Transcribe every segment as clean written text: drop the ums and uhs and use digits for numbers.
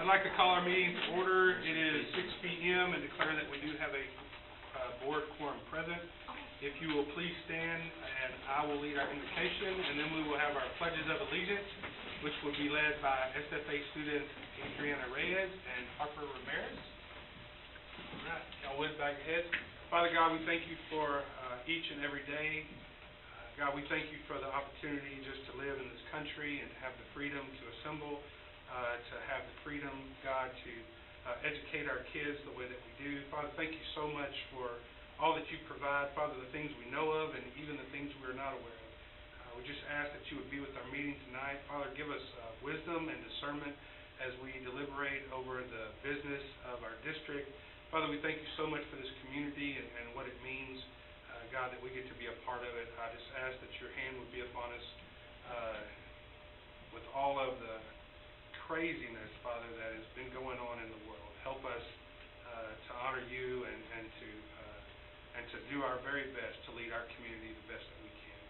I'd like to call our meeting to order. It is 6 p.m. and declare that we do have a board quorum present. If you will please stand, and I will lead our invocation, and then we will have our pledges of allegiance, which will be led by SFA students Adriana Reyes and Harper Ramirez. All right, y'all would bow your heads. Father God, we thank you for each and every day. God, we thank you for the opportunity just to live in this country and to have the freedom to assemble, to have the freedom, God, to educate our kids the way that we do. Father, thank you so much for all that you provide. Father, the things we know of and even the things we are not aware of. We just ask that you would be with our meeting tonight. Father, give us wisdom and discernment as we deliberate over the business of our district. Father, we thank you so much for this community and what it means, God, that we get to be a part of it. I just ask that your hand would be upon us with all of the craziness, Father, that has been going on in the world. Help us to honor you and to do our very best to lead our community the best that we can.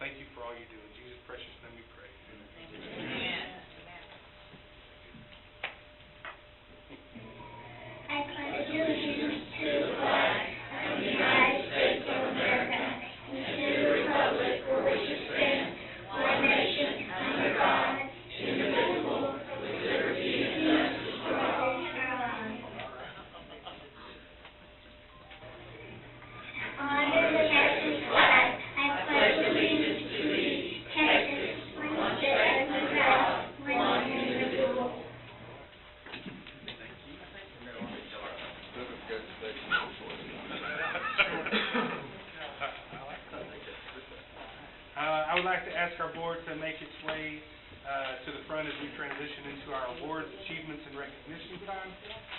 Thank you for all you do. In Jesus' precious name we pray. Amen. I pledge allegiance to the flag of the United States of America and to the republic for which it stands, one nation, under God, indivisible, with liberty and justice for all. Honor the nation's flag. I pledge allegiance to thee, Texas, one state, under God, one indivisible. I would like to ask our board to make its way to the front as we transition into our awards, achievements, and recognition time.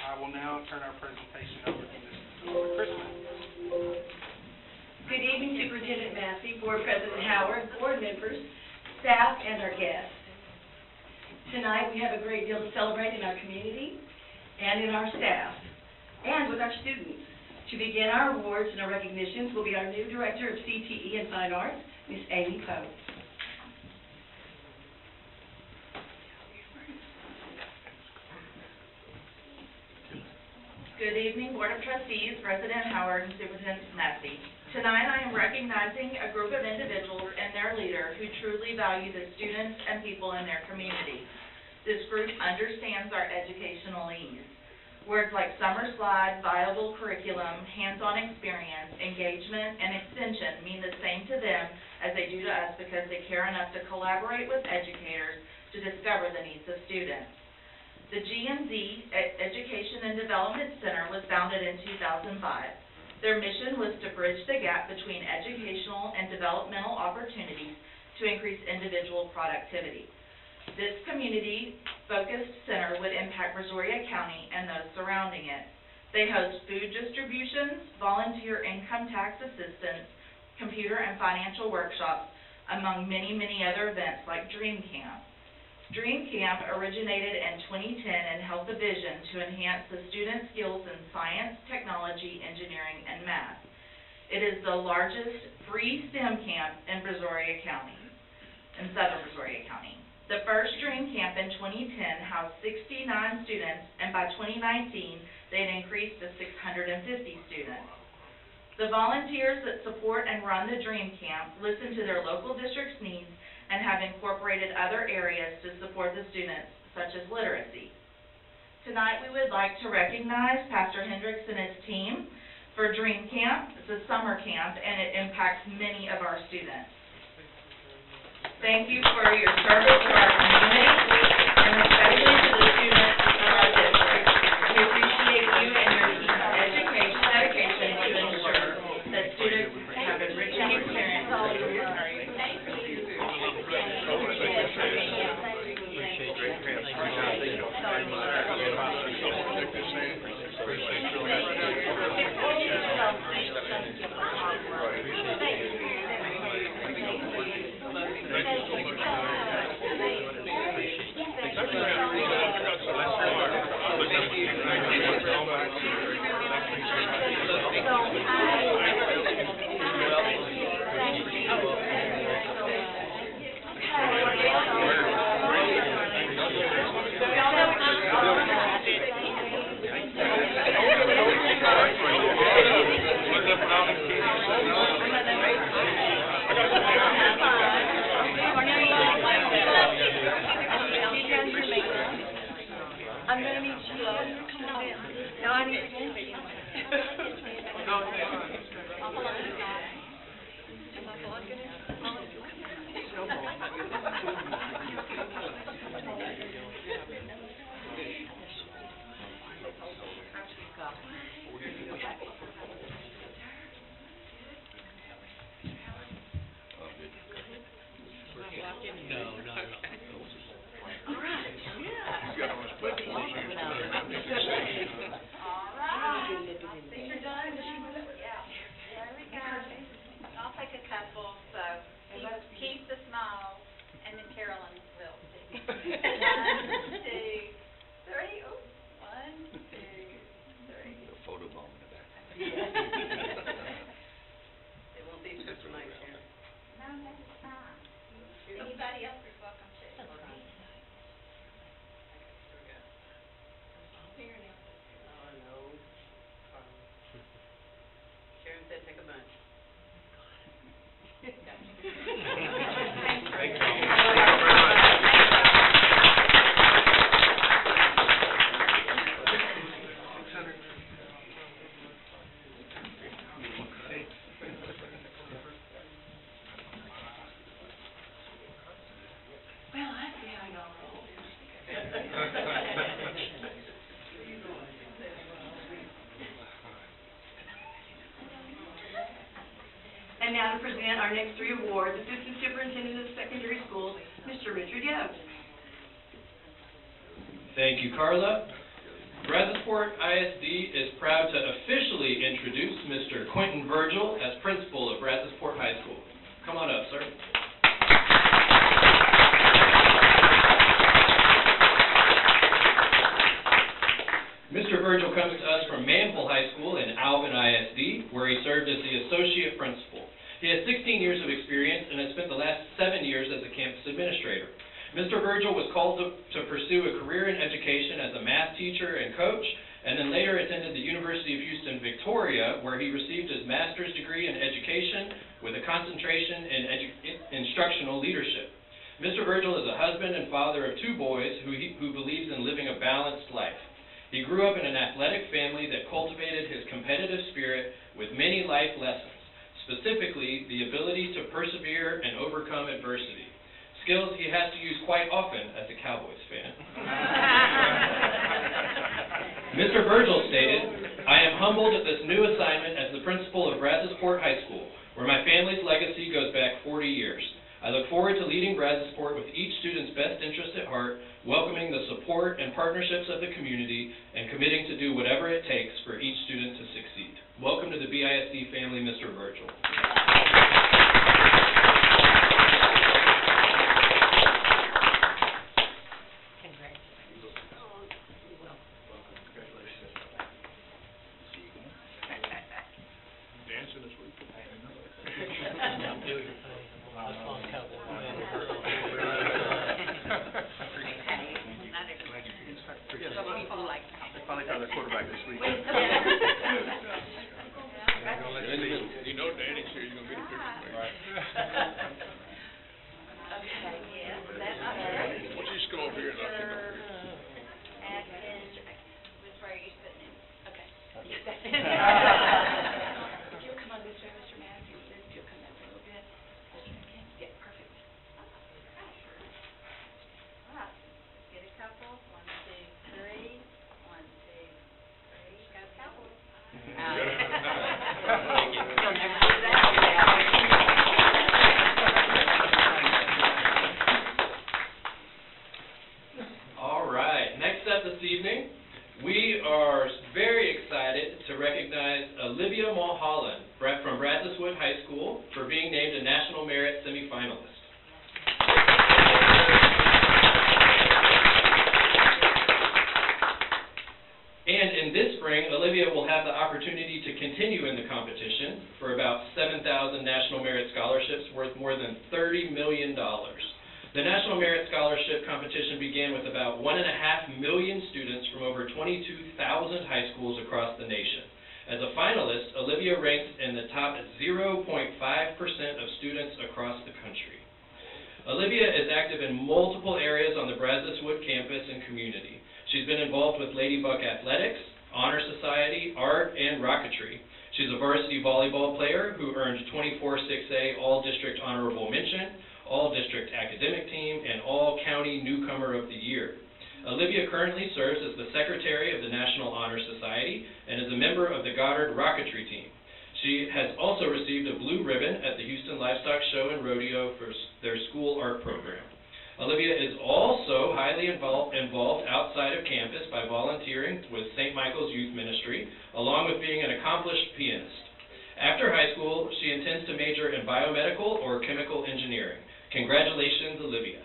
I will now turn our presentation over to Ms. Christmas. Good evening, Superintendent Massey, Board President Howard, board members, staff, and our guests. Tonight we have a great deal to celebrate in our community and in our staff and with our students. To begin our awards and our recognitions will be our new Director of CTE and Fine Arts, Ms. Amy Poe. Good evening, Board of Trustees, President Howard, and Superintendent Massey. Tonight I am recognizing a group of individuals and their leader who truly value the students and people in their community. This group understands our educational needs. Words like summer slide, viable curriculum, hands-on experience, engagement, and extension mean the same to them as they do to us because they care enough to collaborate with educators to discover the needs of students. The G&Z Education and Development Center was founded in 2005. Their mission was to bridge the gap between educational and developmental opportunities to increase individual productivity. This community-focused center would impact Brazoria County and those surrounding it. They host food distributions, volunteer income tax assistance, computer and financial workshops, among many, many other events like Dream Camp. Dream Camp originated in 2010 and held the vision to enhance the student skills in science, technology, engineering, and math. It is the largest free STEM camp in Brazoria County, in southern Brazoria County. The first Dream Camp in 2010 housed 69 students, and by 2019, they had increased to 650 students. The volunteers that support and run the Dream Camp listen to their local district's needs and have incorporated other areas to support the students, such as literacy. Tonight, we would like to recognize Pastor Hendricks and his team for Dream Camp. It's a summer camp, and it impacts many of our students. Thank you for your service to our community, and especially to the students of our district. We appreciate you and your dedication to ensure that students have enriching experiences. I'm gonna need you. Come on. No, I need to. I'll take a couple, so keep the smile, and then Carolyn will too. 1, 2, 3. Oh, 1, 2, 3. A photo bomb in the back. It won't be just tonight, Sharon. No, that's fine. Anybody else is welcome to. Sharon said take a bunch. Well, I see how y'all roll. And now to present our next 3 awards, Assistant Superintendent of Secondary Schools, Mr. Richard Yost. Thank you, Carla. Brazosport ISD is proud to officially introduce Mr. Quentin Virgil as principal of Brazosport High School. Come on up, sir. Mr. Virgil comes to us from Manville High School in Alvin ISD, where he served as the associate principal. He has 16 years of experience and has spent the last 7 years as a campus administrator. Mr. Virgil was called to pursue a career in education as a math teacher and coach, and then later attended the University of Houston, Victoria, where he received his master's degree in education with a concentration in instructional leadership. Mr. Virgil is a husband and father of 2 boys who believes in living a balanced life. He grew up in an athletic family that cultivated his competitive spirit with many life lessons, specifically the ability to persevere and overcome adversity, skills he has to use quite often as a Cowboys fan. Mr. Virgil stated, "I am humbled at this new assignment as the principal of Brazosport High School, where my family's legacy goes back 40 years. I look forward to leading Brazosport with each student's best interest at heart, welcoming the support and partnerships of the community, and committing to do whatever it takes for each student to succeed." Welcome to the BISD family, Mr. Virgil. Dancing this week. Finally found their quarterback this week. You know Danny's here, you're going to get a picture. Right. Okay, yes, that's good. Why don't you just come over here and I'll pick up here. Atkins, which way are you sitting in? Okay. Would you come on this way, Mr. Matthews, then you'll come that way a little bit. Yeah, perfect. All right, get a couple, 1, 2, 3, 1, 2, 3, go Cowboys. You'll never do that. All right, next up this evening, we are very excited to recognize Olivia Mulholland from Brazosport High School for being named a National Merit semifinalist. And in this spring, Olivia will have the opportunity to continue in the competition for about 7,000 National Merit Scholarships worth more than $30 million. The National Merit Scholarship competition began with about 1.5 million students from over 22,000 high schools across the nation. As a finalist, Olivia ranks in the top 0.5% of students across the country. Olivia is active in multiple areas on the Brazosport campus and community. She's been involved with Lady Buck Athletics, Honor Society, art, and rocketry. She's a varsity volleyball player who earned 24-6A All-District Honorable Mention, All-District Academic Team, and All-County Newcomer of the Year. Olivia currently serves as the Secretary of the National Honor Society and is a member of the Goddard Rocketry Team. She has also received a blue ribbon at the Houston Livestock Show and Rodeo for their school art program. Olivia is also highly involved outside of campus by volunteering with St. Michael's Youth Ministry, along with being an accomplished pianist. After high school, she intends to major in biomedical or chemical engineering. Congratulations, Olivia.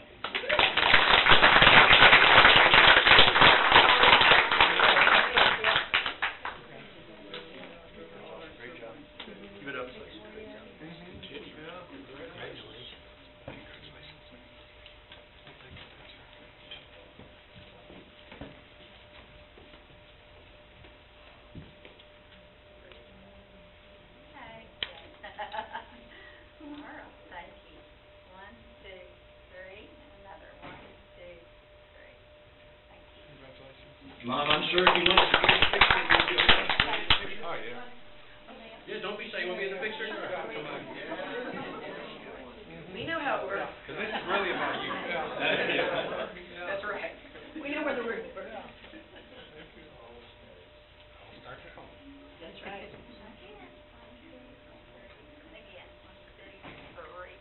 Give it up. Okay. All right, thank you. 1, 2, 3, and another 1, 2, 3. Thank you. Mom, I'm sure if you want to get a picture, you can do it. Oh, yeah. Yeah, don't be shy. You want me in the picture? Come on. We know how it works. Because this is really about you. That's right. We know where the word works. Start at home. That's right. Again, 1, 2, 3. And again, 1, 2, 3.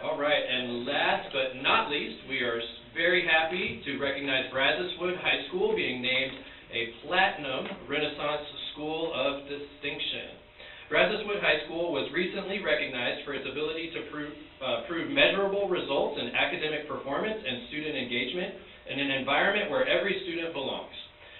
All right, and last but not least, we are very happy to recognize Brazos Wood High School being named a Platinum Renaissance School of Distinction. Brazos Wood High School was recently recognized for its ability to prove measurable results in academic performance and student engagement in an environment where every student belongs.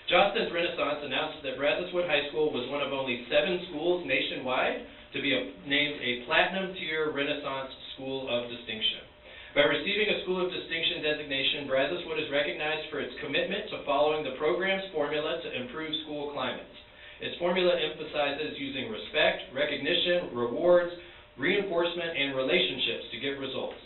Jostens Renaissance announced that Brazos Wood High School was one of only 7 schools nationwide to be named a Platinum Tier Renaissance School of Distinction. By receiving a School of Distinction designation, Brazos Wood is recognized for its commitment to following the program's formula to improve school climates. Its formula emphasizes using respect, recognition, rewards, reinforcement, and relationships to get results.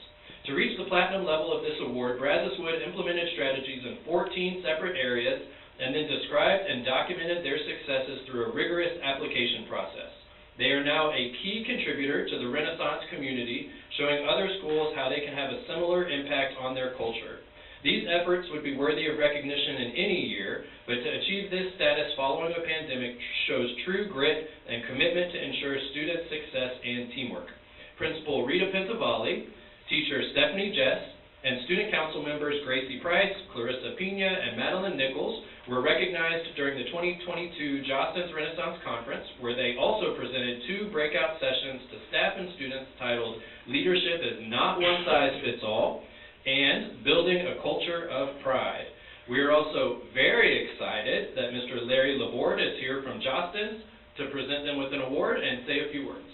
To reach the platinum level of this award, Brazos Wood implemented strategies in 14 separate areas and then described and documented their successes through a rigorous application process. They are now a key contributor to the Renaissance community, showing other schools how they can have a similar impact on their culture. These efforts would be worthy of recognition in any year, but to achieve this status following a pandemic shows true grit and commitment to ensure student success and teamwork. Principal Rita Pintavalli, teacher Stephanie Jess, and student council members Gracie Price, Clarissa Pina, and Madeline Nichols were recognized during the 2022 Jostens Renaissance Conference, where they also presented 2 breakout sessions to staff and students titled Leadership is Not One Size Fits All and Building a Culture of Pride. We are also very excited that Mr. Larry Laborde is here from Jostens to present them with an award and say a few words.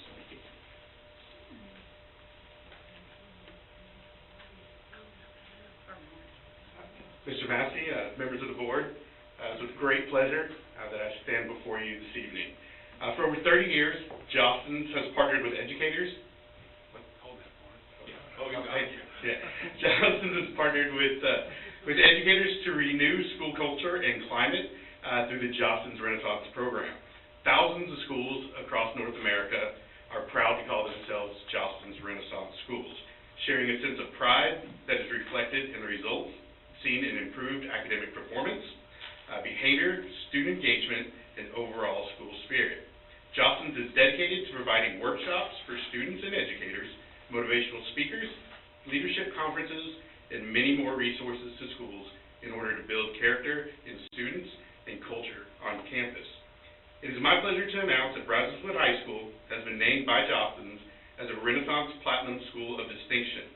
Mr. Massey, members of the board, it's with great pleasure that I stand before you this evening. For over 30 years, Jostens has partnered with educators. Hold that for us. Thank you. Yeah. Jostens has partnered with educators to renew school culture and climate through the Jostens Renaissance program. Thousands of schools across North America are proud to call themselves Jostens Renaissance schools, sharing a sense of pride that is reflected in the results seen in improved academic performance, behavior, student engagement, and overall school spirit. Jostens is dedicated to providing workshops for students and educators, motivational speakers, leadership conferences, and many more resources to schools in order to build character in students and culture on campus. It is my pleasure to announce that Brazos Wood High School has been named by Jostens as a Renaissance Platinum School of Distinction.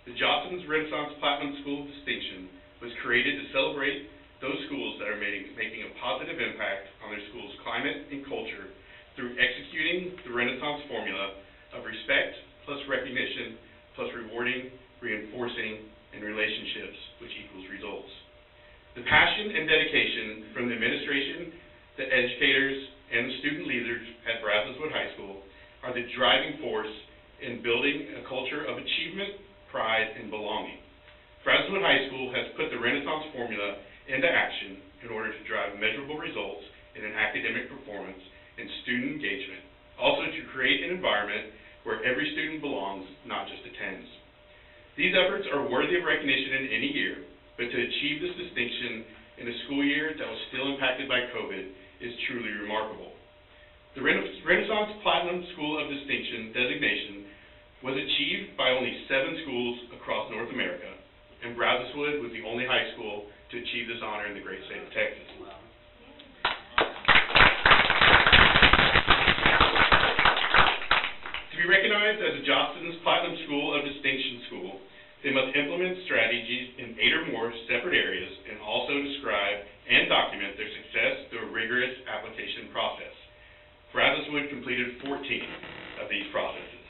The Jostens Renaissance Platinum School of Distinction was created to celebrate those schools that are making a positive impact on their school's climate and culture through executing the Renaissance formula of respect plus recognition plus rewarding, reinforcing, and relationships, which equals results. The passion and dedication from the administration, the educators, and the student leaders at Brazos Wood High School are the driving force in building a culture of achievement, pride, and belonging. Brazoswood High School has put the Renaissance formula into action in order to drive measurable results in an academic performance and student engagement, also to create an environment where every student belongs, not just attends. These efforts are worthy of recognition in any year, but to achieve this distinction in a school year that was still impacted by COVID is truly remarkable. The Renaissance Platinum School of Distinction designation was achieved by only 7 schools across North America, and Brazoswood was the only high school to achieve this honor in the great state of Texas. To be recognized as a Jostens Platinum School of Distinction school, they must implement strategies in 8 or more separate areas and also describe and document their success through a rigorous application process. Brazoswood completed 14 of these processes.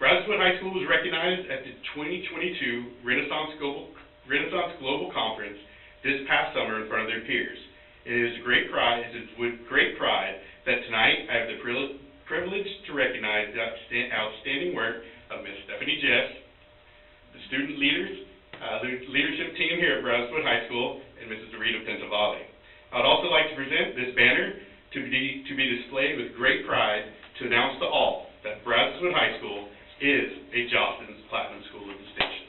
Brazoswood High School was recognized at the 2022 Renaissance Global Conference this past summer in front of their peers. It is with great pride that tonight I have the privilege to recognize the outstanding work of Ms. Stephanie Jess, the student leadership team here at Brazoswood High School, and Mrs. Rita Pentavalle. I would also like to present this banner to be displayed with great pride to announce to all that Brazoswood High School is a Jostens Platinum School of Distinction.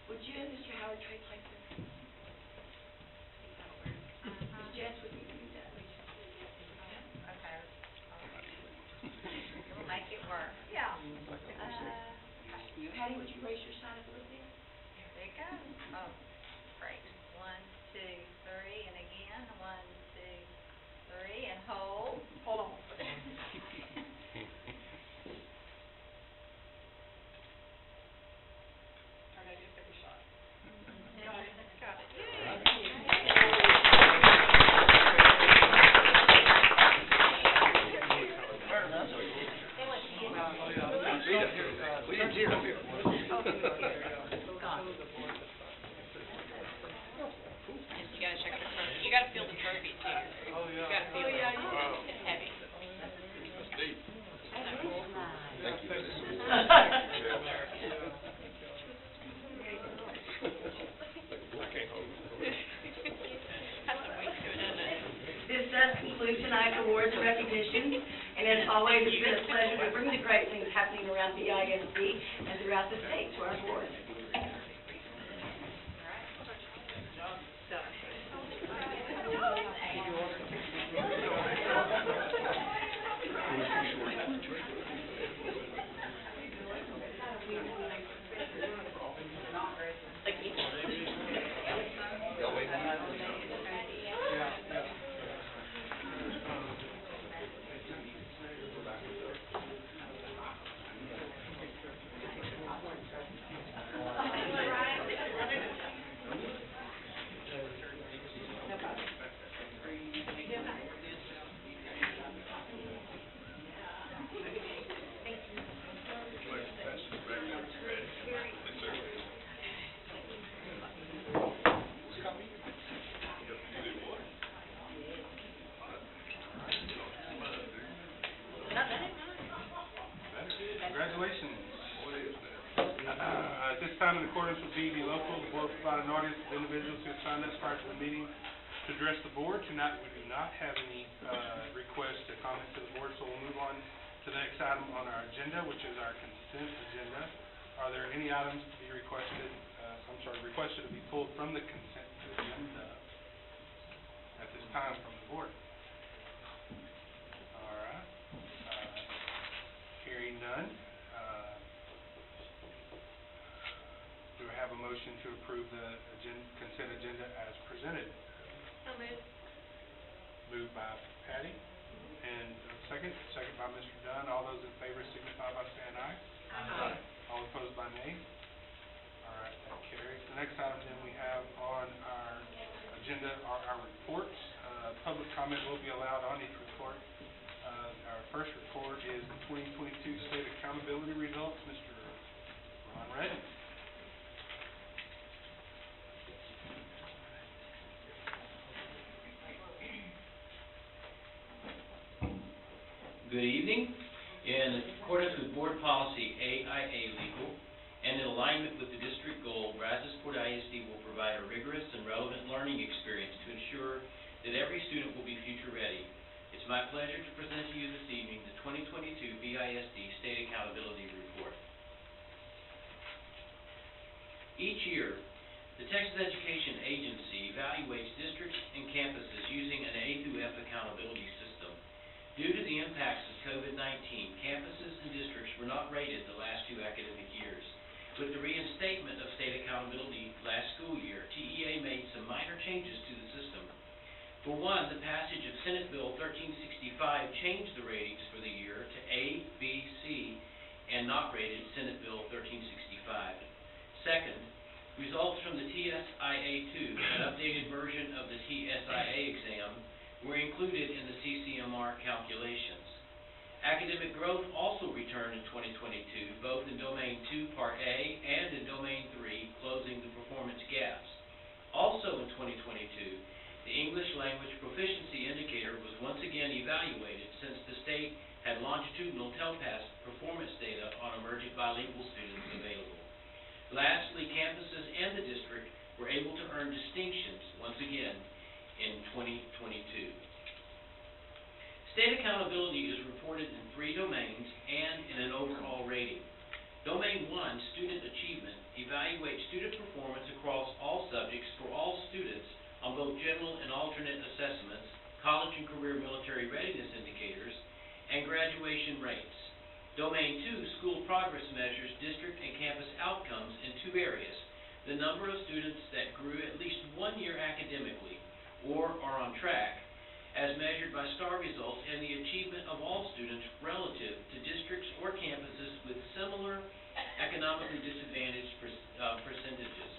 Would you and Mr. Howard trade places? Ms. Jess, would you do that? Okay. We'll make it work. Yeah. Patty, would you raise your side up a little bit? There you go. Oh, great. 1, 2, 3, and again, 1, 2, 3, and hold. Hold on. You gotta feel the trophy too. Oh, yeah. You gotta feel it. Wow. It's heavy. That's deep. Thank you. I can't hold it. Has some weight to it, doesn't it? This does conclude tonight's awards and recognitions, and as always, it's been a pleasure to bring the great things happening around BISD and throughout the state to our board. Congratulations. At this time, in accordance with BISD local, the board will provide an audience of individuals who have signed up prior to the meeting to address the board. Tonight, we do not have any requests to comment to the board, so we'll move on to the next item on our agenda, which is our consent agenda. Are there any items to be requested to be pulled from the consent agenda at this time from the board? All right. Hearing none. have a motion to approve the consent agenda as presented? So moved. Moved by Patty, and second by Mr. Dunn. All those in favor signify by saying aye. Aye. All opposed by nay. All right, that carries. The next item then we have on our agenda are our reports. Public comment will be allowed on each report. Our first report is the 2022 State Accountability Results. Mr. Ron Redden. Good evening. In accordance with Board Policy AIA Legal and in alignment with the district goal, Brazosport ISD will provide a rigorous and relevant learning experience to ensure that every student will be future ready. It's my pleasure to present to you this evening the 2022 BISD State Accountability Report. Each year, the Texas Education Agency evaluates districts and campuses using an A through F accountability system. Due to the impacts of COVID-19, campuses and districts were not rated the last 2 academic years. With the reinstatement of state accountability last school year, TEA made some minor changes to the system. For one, the passage of Senate Bill 1365 changed the ratings for the year to A, B, C, and not rated Senate Bill 1365. Second, results from the TSIA-2, an updated version of the TSIA exam, were included in the CCMR calculations. Academic growth also returned in 2022, both in Domain 2, Part A, and in Domain 3, closing the performance gaps. Also in 2022, the English language proficiency indicator was once again evaluated since the state had longitudinal TELPAS performance data on emerging bilingual students available. Lastly, campuses and the district were able to earn distinctions once again in 2022. State accountability is reported in 3 domains and in an overall rating. Domain 1, Student Achievement, evaluates student performance across all subjects for all students on both general and alternate assessments, college and career military readiness indicators, and graduation rates. Domain 2, School Progress, measures district and campus outcomes in 2 areas: the number of students that grew at least 1 year academically or are on track, as measured by STAR results, and the achievement of all students relative to districts or campuses with similar economically disadvantaged percentages.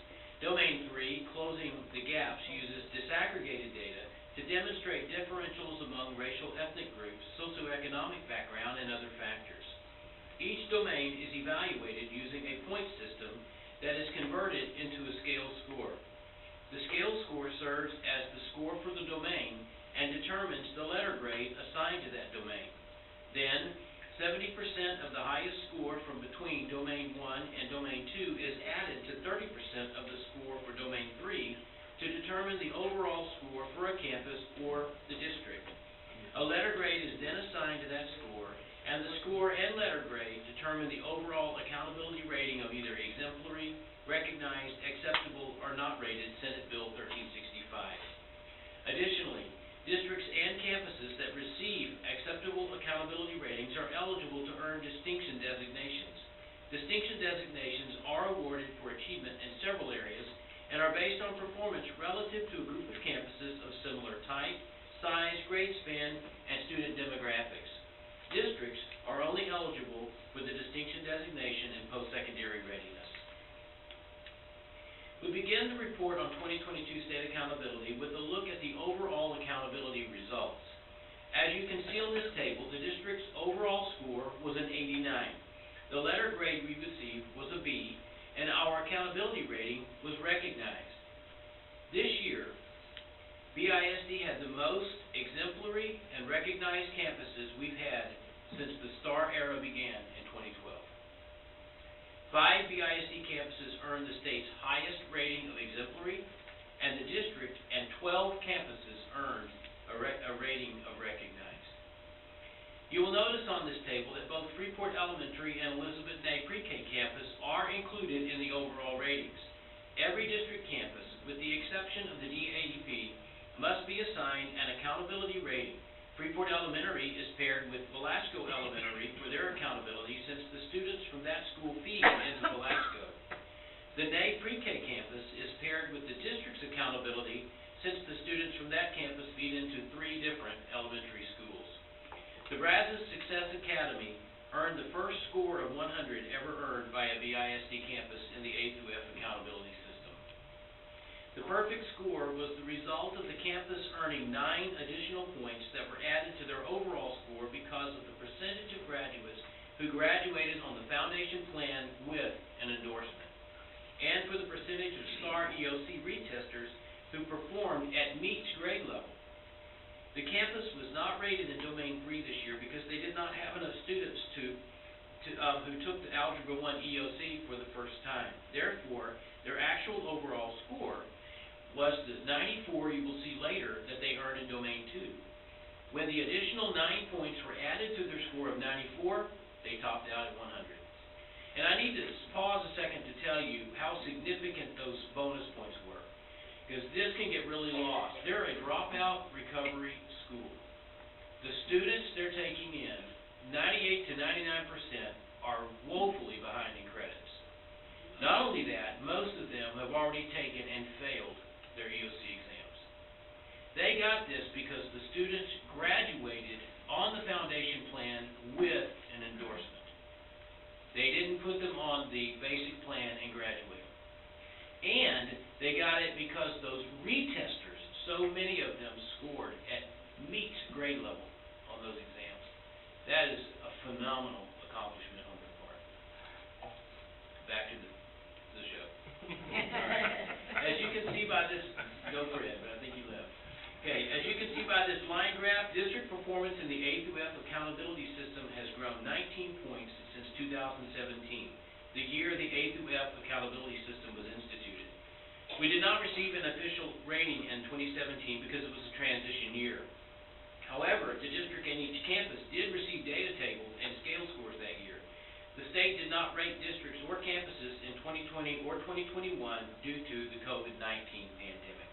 Domain 3, Closing the Gaps, uses disaggregated data to demonstrate differentials among racial ethnic groups, socioeconomic background, and other factors. Each domain is evaluated using a point system that is converted into a scale score. The scale score serves as the score for the domain and determines the letter grade assigned to that domain. Then, 70% of the highest score from between Domain 1 and Domain 2 is added to 30% of the score for Domain 3 to determine the overall score for a campus or the district. A letter grade is then assigned to that score, and the score and letter grade determine the overall accountability rating of either exemplary, recognized, acceptable, or not rated Senate Bill 1365. Additionally, districts and campuses that receive acceptable accountability ratings are eligible to earn distinction designations. Distinction designations are awarded for achievement in several areas and are based on performance relative to a group of campuses of similar type, size, grade span, and student demographics. Districts are only eligible for the distinction designation in post-secondary readiness. We begin the report on 2022 state accountability with a look at the overall accountability results. As you can see on this table, the district's overall score was an 89. The letter grade we received was a B, and our accountability rating was recognized. This year, BISD had the most exemplary and recognized campuses we've had since the STAR era began in 2012. 5 BISD campuses earned the state's highest rating of exemplary, and the district and 12 campuses earned a rating of recognized. You will notice on this table that both Freeport Elementary and Elizabeth Ney Pre-K campus are included in the overall ratings. Every district campus, with the exception of the DAEP, must be assigned an accountability rating. Freeport Elementary is paired with Velasco Elementary for their accountability, since the students from that school feed into Velasco. The Ney Pre-K with the district's accountability since the students from that campus feed into 3 different elementary schools. The Brazos Success Academy earned the first score of 100 ever earned by a BISD campus in the A through F accountability system. The perfect score was the result of the campus earning 9 additional points that were added to their overall score because of the percentage of graduates who graduated on the foundation plan with an endorsement, and for the percentage of STAR EOC retesters who performed at meets grade level. The campus was not rated in Domain 3 this year because they did not have enough students who took the Algebra 1 EOC for the first time. Therefore, their actual overall score was the 94 you will see later that they earned in Domain 2. When the additional 9 points were added to their score of 94, they topped out at 100. And I need to pause a second to tell you how significant those bonus points were, because this can get really lost. They're a dropout recovery school. The students they're taking in, 98 to 99%, are woefully behind in credits. Not only that, most of them have already taken and failed their EOC exams. They got this because the students graduated on the foundation plan with an endorsement. They didn't put them on the basic plan and graduate. And they got it because those retesters, so many of them scored at meets grade level on those exams. That is a phenomenal accomplishment on their part. Back to the show. As you can see by this, go for it, but I think you left. Okay, as you can see by this line graph, district performance in the A through F accountability system has grown 19 points since 2017, the year the A through F accountability system was instituted. We did not receive an official rating in 2017 because it was a transition year. However, the district and each campus did receive data tables and scale scores that year. The state did not rate districts or campuses in 2020 or 2021 due to the COVID-19 pandemic.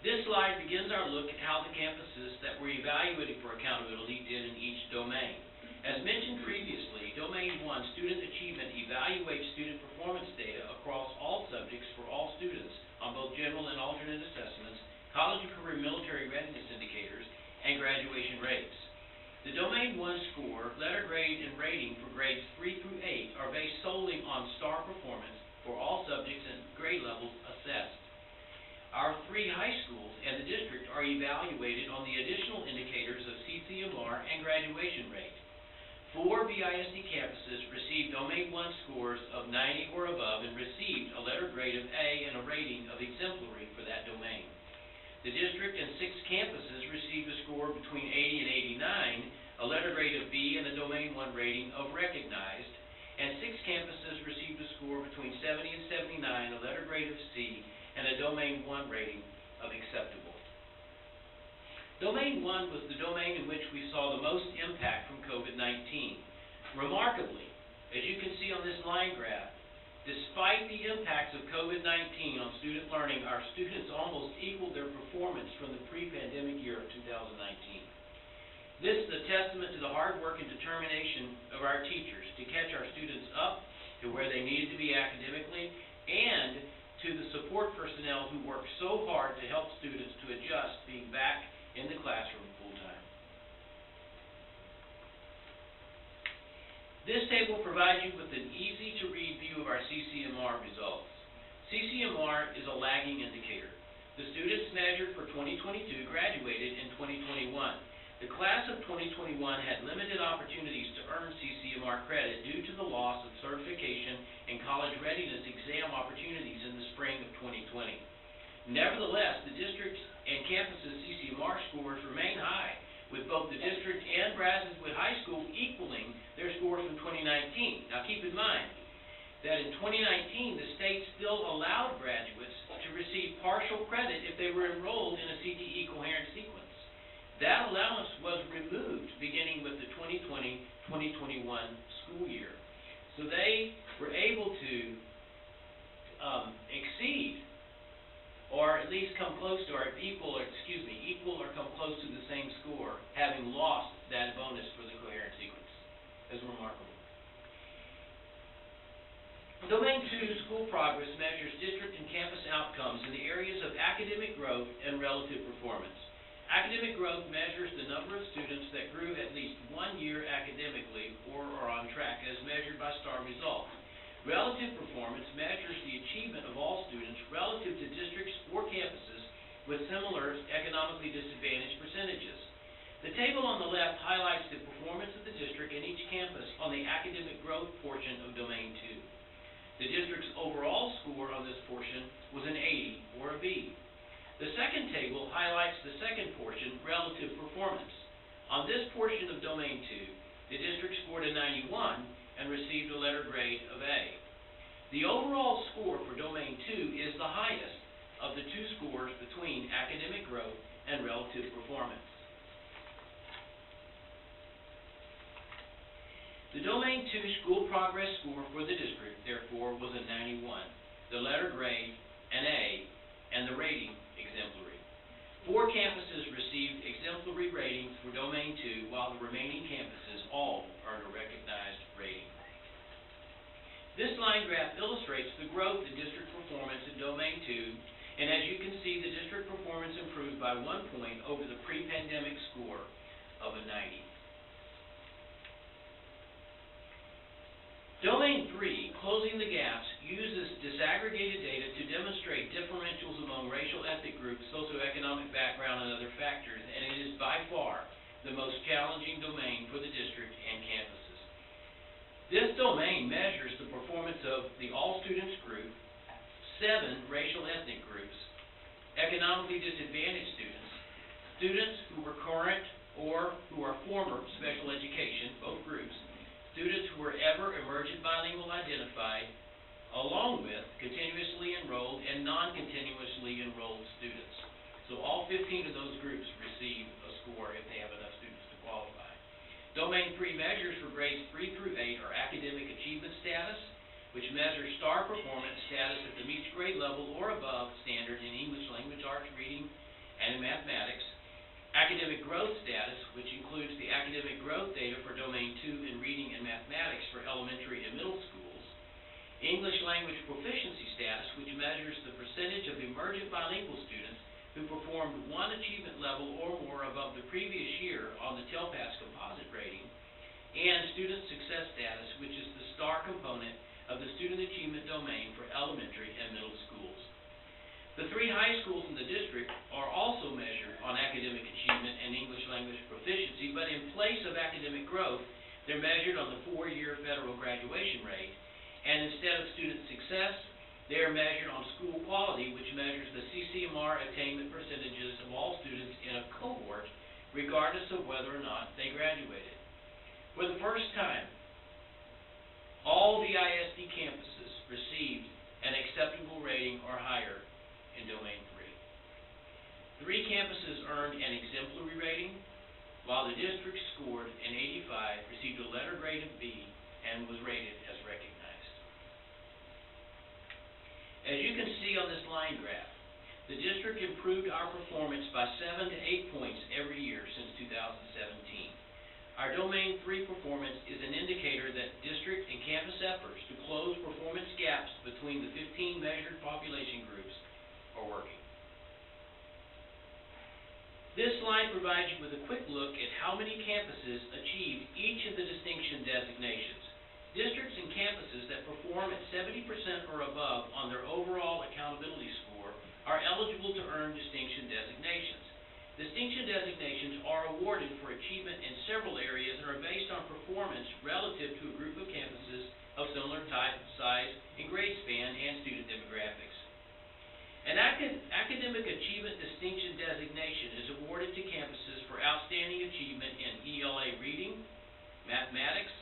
This slide begins our look at how the campuses that were evaluated for accountability did in each domain. As mentioned previously, Domain 1 Student Achievement evaluates student performance data across all subjects for all students on both general and alternate assessments, college and career military readiness indicators, and graduation rates. The Domain 1 score, letter grade, and rating for grades 3 through 8 are based solely on STAR performance for all subjects and grade levels assessed. Our 3 high schools and the district are evaluated on the additional indicators of CCMR and graduation rate. 4 BISD campuses received Domain 1 scores of 90 or above and received a letter grade of A and a rating of exemplary for that domain. The district and 6 campuses received a score between 80 and 89, a letter grade of B and a Domain 1 rating of recognized, and 6 campuses received a score between 70 and 79, a letter grade of C, and a Domain 1 rating of acceptable. Domain 1 was the domain in which we saw the most impact from COVID-19. Remarkably, as you can see on this line graph, despite the impacts of COVID-19 on student learning, our students almost equaled their performance from the pre-pandemic year of 2019. This is a testament to the hard work and determination of our teachers to catch our students up to where they needed to be academically, and to the support personnel who worked so hard to help students to adjust being back in the classroom full-time. This table provides you with an easy-to-read view of our CCMR results. CCMR is a lagging indicator. The students measured for 2022 graduated in 2021. The class of 2021 had limited opportunities to earn CCMR credit due to the loss of certification and college readiness exam opportunities in the spring of 2020. Nevertheless, the district's and campuses' CCMR scores remain high, with both the district and Brazoswood High School equaling their scores from 2019. Now keep in mind that in 2019, the state still allowed graduates to receive partial credit if they were enrolled in a CTE coherent sequence. That allowance was removed beginning with the 2020-2021 school year. So they were able to exceed or at least come close to, or equal or come close to the same score, having lost that bonus for the coherent sequence. That's remarkable. Domain 2 school progress measures district and campus outcomes in the areas of academic growth and relative performance. Academic growth measures the number of students that grew at least 1 year academically or are on track as measured by STAR results. Relative performance measures the achievement of all students relative to districts or campuses with similar economically disadvantaged percentages. The table on the left highlights the performance of the district and each campus on the academic growth portion of Domain 2. The district's overall score on this portion was an 80 or a B. The second table highlights the second portion, relative performance. On this portion of Domain 2, the district scored a 91 and received a letter grade of A. The overall score for Domain 2 is the highest of the two scores between academic growth and relative performance. The Domain 2 school progress score for the district, therefore, was a 91, the letter grade an A, and the rating exemplary. 4 campuses received exemplary ratings for Domain 2, while the remaining campuses all earned a recognized rating. This line graph illustrates the growth in district performance in Domain 2, and as you can see, the district performance improved by 1 point over the pre-pandemic score of a 90. Domain 3, Closing the Gaps, uses disaggregated data to demonstrate differentials among racial, ethnic groups, socioeconomic background, and other factors, and it is by far the most challenging domain for the district and campuses. This domain measures the performance of the all students group, 7 racial ethnic groups, economically disadvantaged students, students who were current or who are former special education, both groups, students who were ever emergent bilingual identified, along with continuously enrolled and non-continuously enrolled students. So all 15 of those groups receive a score if they have enough students to qualify. Domain 3 measures for grades 3 through 8 are academic achievement status, which measures STAR performance status at the meets grade level or above standard in English, language arts, reading, and mathematics. Academic growth status, which includes the academic growth data for Domain 2 in reading and mathematics for elementary and middle schools. English language proficiency status, which measures the percentage of emergent bilingual students who performed 1 achievement level or more above the previous year on the TELPAS composite rating. And student success status, which is the STAR component of the student achievement domain for elementary and middle schools. The 3 high schools in the district are also measured on academic achievement and English language proficiency, but in place of academic growth, they're measured on the 4-year federal graduation rate. And instead of student success, they are measured on school quality, which measures the CCMR attainment percentages of all students in a cohort, regardless of whether or not they graduated. For the first time, all BISD campuses received an acceptable rating or higher in Domain 3. 3 campuses earned an exemplary rating, while the district scored an 85, received a letter grade of B, and was rated as recognized. As you can see on this line graph, the district improved our performance by 7 to 8 points every year since 2017. Our Domain 3 performance is an indicator that district and campus efforts to close performance gaps between the 15 measured population groups are working. This slide provides you with a quick look at how many campuses achieved each of the distinction designations. Districts and campuses that perform at 70% or above on their overall accountability score are eligible to earn distinction designations. Distinction designations are awarded for achievement in several areas and are based on performance relative to a group of campuses of similar type, size, and grade span and student demographics. An academic achievement distinction designation is awarded to campuses for outstanding achievement in ELA reading, mathematics,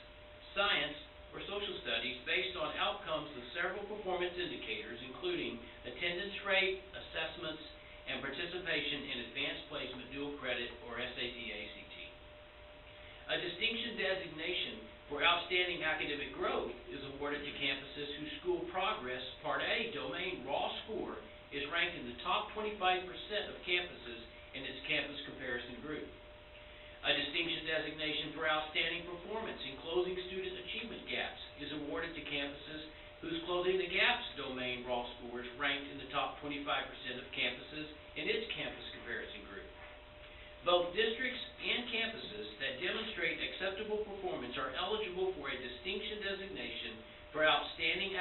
science, or social studies based on outcomes of several performance indicators, including attendance rate, assessments, and participation in advanced placement dual credit or SAT-ACT. A distinction designation for outstanding academic growth is awarded to campuses whose school progress Part A domain raw score is ranked in the top 25% of campuses in its campus comparison group. A distinction designation for outstanding performance in closing student achievement gaps is awarded to campuses whose closing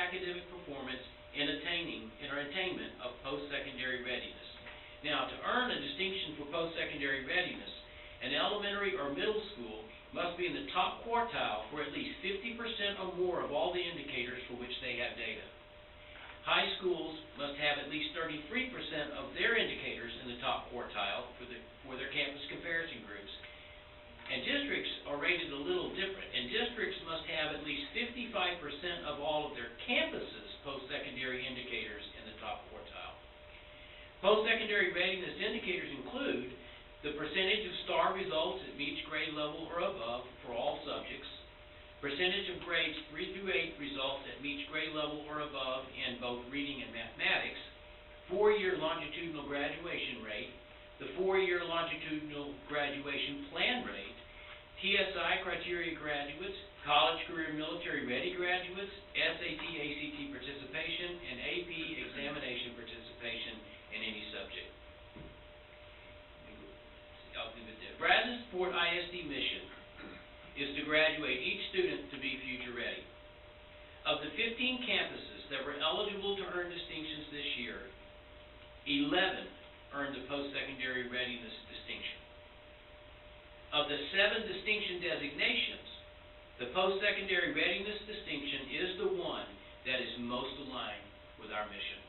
academic performance and attainment of post-secondary readiness. Now, to earn a distinction for post-secondary readiness, an elementary or middle school must be in the top quartile for at least 50% or more of all the indicators for which they have data. High schools must have at least 33% of their indicators in the top quartile for their campus comparison groups. And districts are rated a little different, and districts must have at least 55% of all of their campuses' post-secondary indicators in the top quartile. Post-secondary readiness indicators include the percentage of STAR results at each grade level or above for all subjects, percentage of grades 3 through 8 results at each grade level or above in both reading and mathematics, 4-year longitudinal graduation rate, the 4-year longitudinal graduation plan rate, TSI criteria graduates, college, career, military ready graduates, SAT, ACT participation, and AP examination participation in any subject. I'll leave it there. Brazosport ISD mission is to graduate each student to be future ready. Of the 15 campuses that were eligible to earn distinctions this year, 11 earned the post-secondary readiness distinction. Of the 7 distinction designations, the post-secondary readiness distinction is the one that is most aligned with our mission.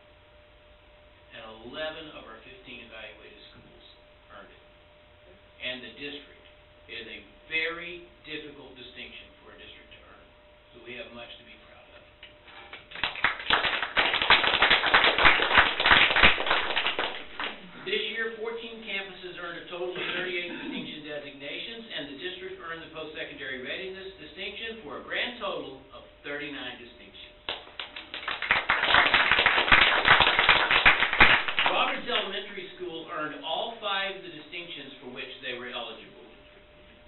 And 11 of our 15 evaluated schools earned it. And the district is a very difficult distinction for a district to earn. So we have much to be proud of. This year, 14 campuses earned a total of 38 distinction designations, and the district earned the post-secondary readiness distinction for a grand total of 39 distinctions. Roberts Elementary School earned all 5 of the distinctions for which they were eligible.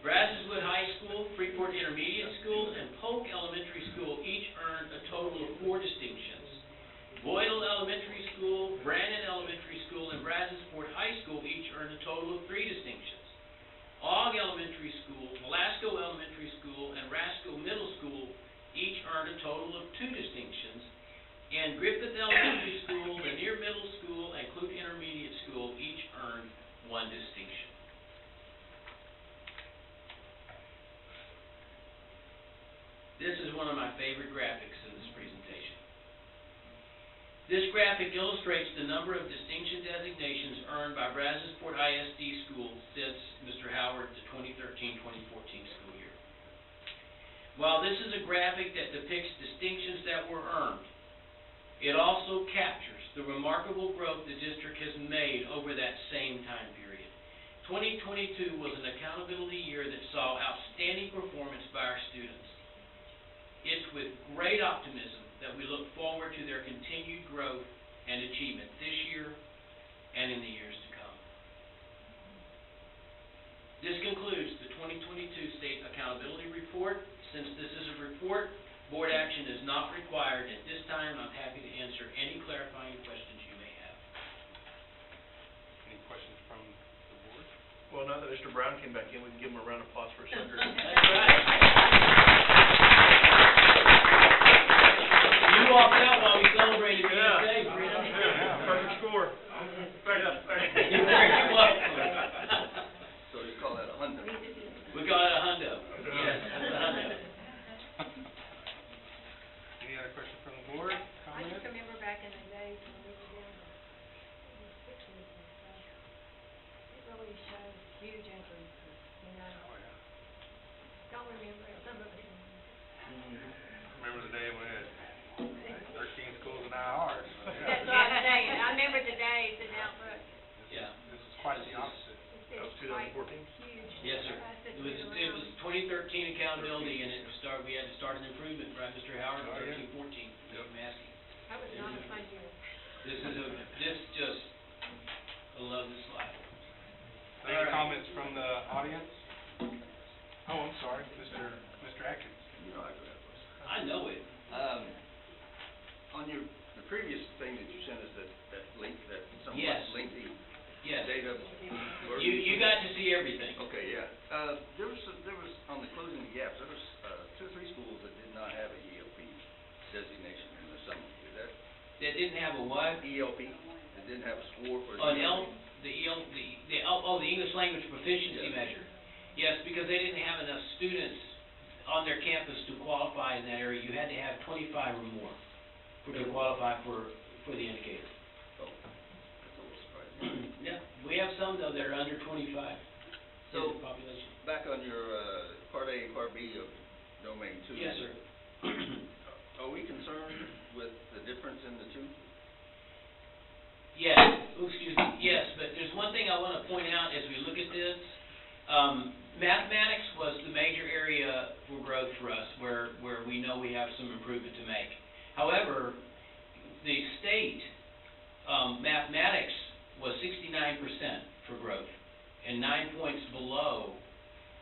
Brazoswood High School, Freeport Intermediate School, and Polk Elementary School each earned a total of 4 distinctions. Boyle Elementary School, Brandon Elementary School, and Brazosport High School each earned a total of 3 distinctions. Ogg Elementary School, Velasco Elementary School, and Rasco Middle School each earned a total of 2 distinctions. And Griffith Elementary School, Lanier Middle School, and Clute Intermediate School each earned 1 distinction. This is one of my favorite graphics in this presentation. This graphic illustrates the number of distinction designations earned by Brazosport ISD School since Mr. Howard, the 2013-2014 school year. While this is a graphic that depicts distinctions that were earned, it also captures the remarkable growth the district has made over that same time period. 2022 was an accountability year that saw outstanding performance by our students. It's with great optimism that we look forward to their continued growth and achievement this year and in the years to come. This concludes the 2022 State Accountability Report. Since this is a report, board action is not required. At this time, I'm happy to answer any clarifying questions you may have. Any questions from the board? Well, now that Mr. Brown came back in, we can give him a round of applause for his thunder. That's right. You walked out while we celebrated BSA, Freedom. Perfect score. You're very welcome. So you call that a hundo? We call it a hundo. Yes, it's a hundo. Any other questions from the board? I just Comments? remember back in the days when we were down in the sixties and stuff, it really showed huge increases, you know. Oh, yeah. Don't remember it, some of it remember. Remember the day when we had 13 schools and IRs. So, yeah. That's what I'm saying, I remember the days and now, look, Yeah. This is quite the opposite. That was it's quite 2014? huge. Yes, sir. for us to It was get around. 2013 accountability, and we had to start an improvement, right, Mr. Howard, Oh, yeah. 13-14, Mr. Maskey. That was not a fun year. I love this slide. Any All right. comments from the audience? Oh, I'm sorry, Mr. Atkins. You know I could have those. I know it. On the previous thing that you sent us, that link, that somewhat Yes. lengthy Yes. data. You got to see everything. Okay, yeah. There was, on the closing the gaps, there was 2 or 3 schools that did not have a ELP designation in the that didn't have a what? ELP, it didn't have a score for the An ELP? the English language proficiency Yes. measure. Yes, because they didn't have enough students on their campus to qualify in that area. You had to have 25 or more to qualify for the indicator. Oh, that's a little surprising. Yeah, we have some though that are under 25 So- in the population. Back on your, Part A and Part B of domain 2. Yes, sir. Are we concerned with the difference in the two? Yes, excuse me, yes, but there's one thing I want to point out as we look at this. Mathematics was the major area for growth for us, where we know we have some improvement to make. However, the state, mathematics was 69% for growth, and 9 points below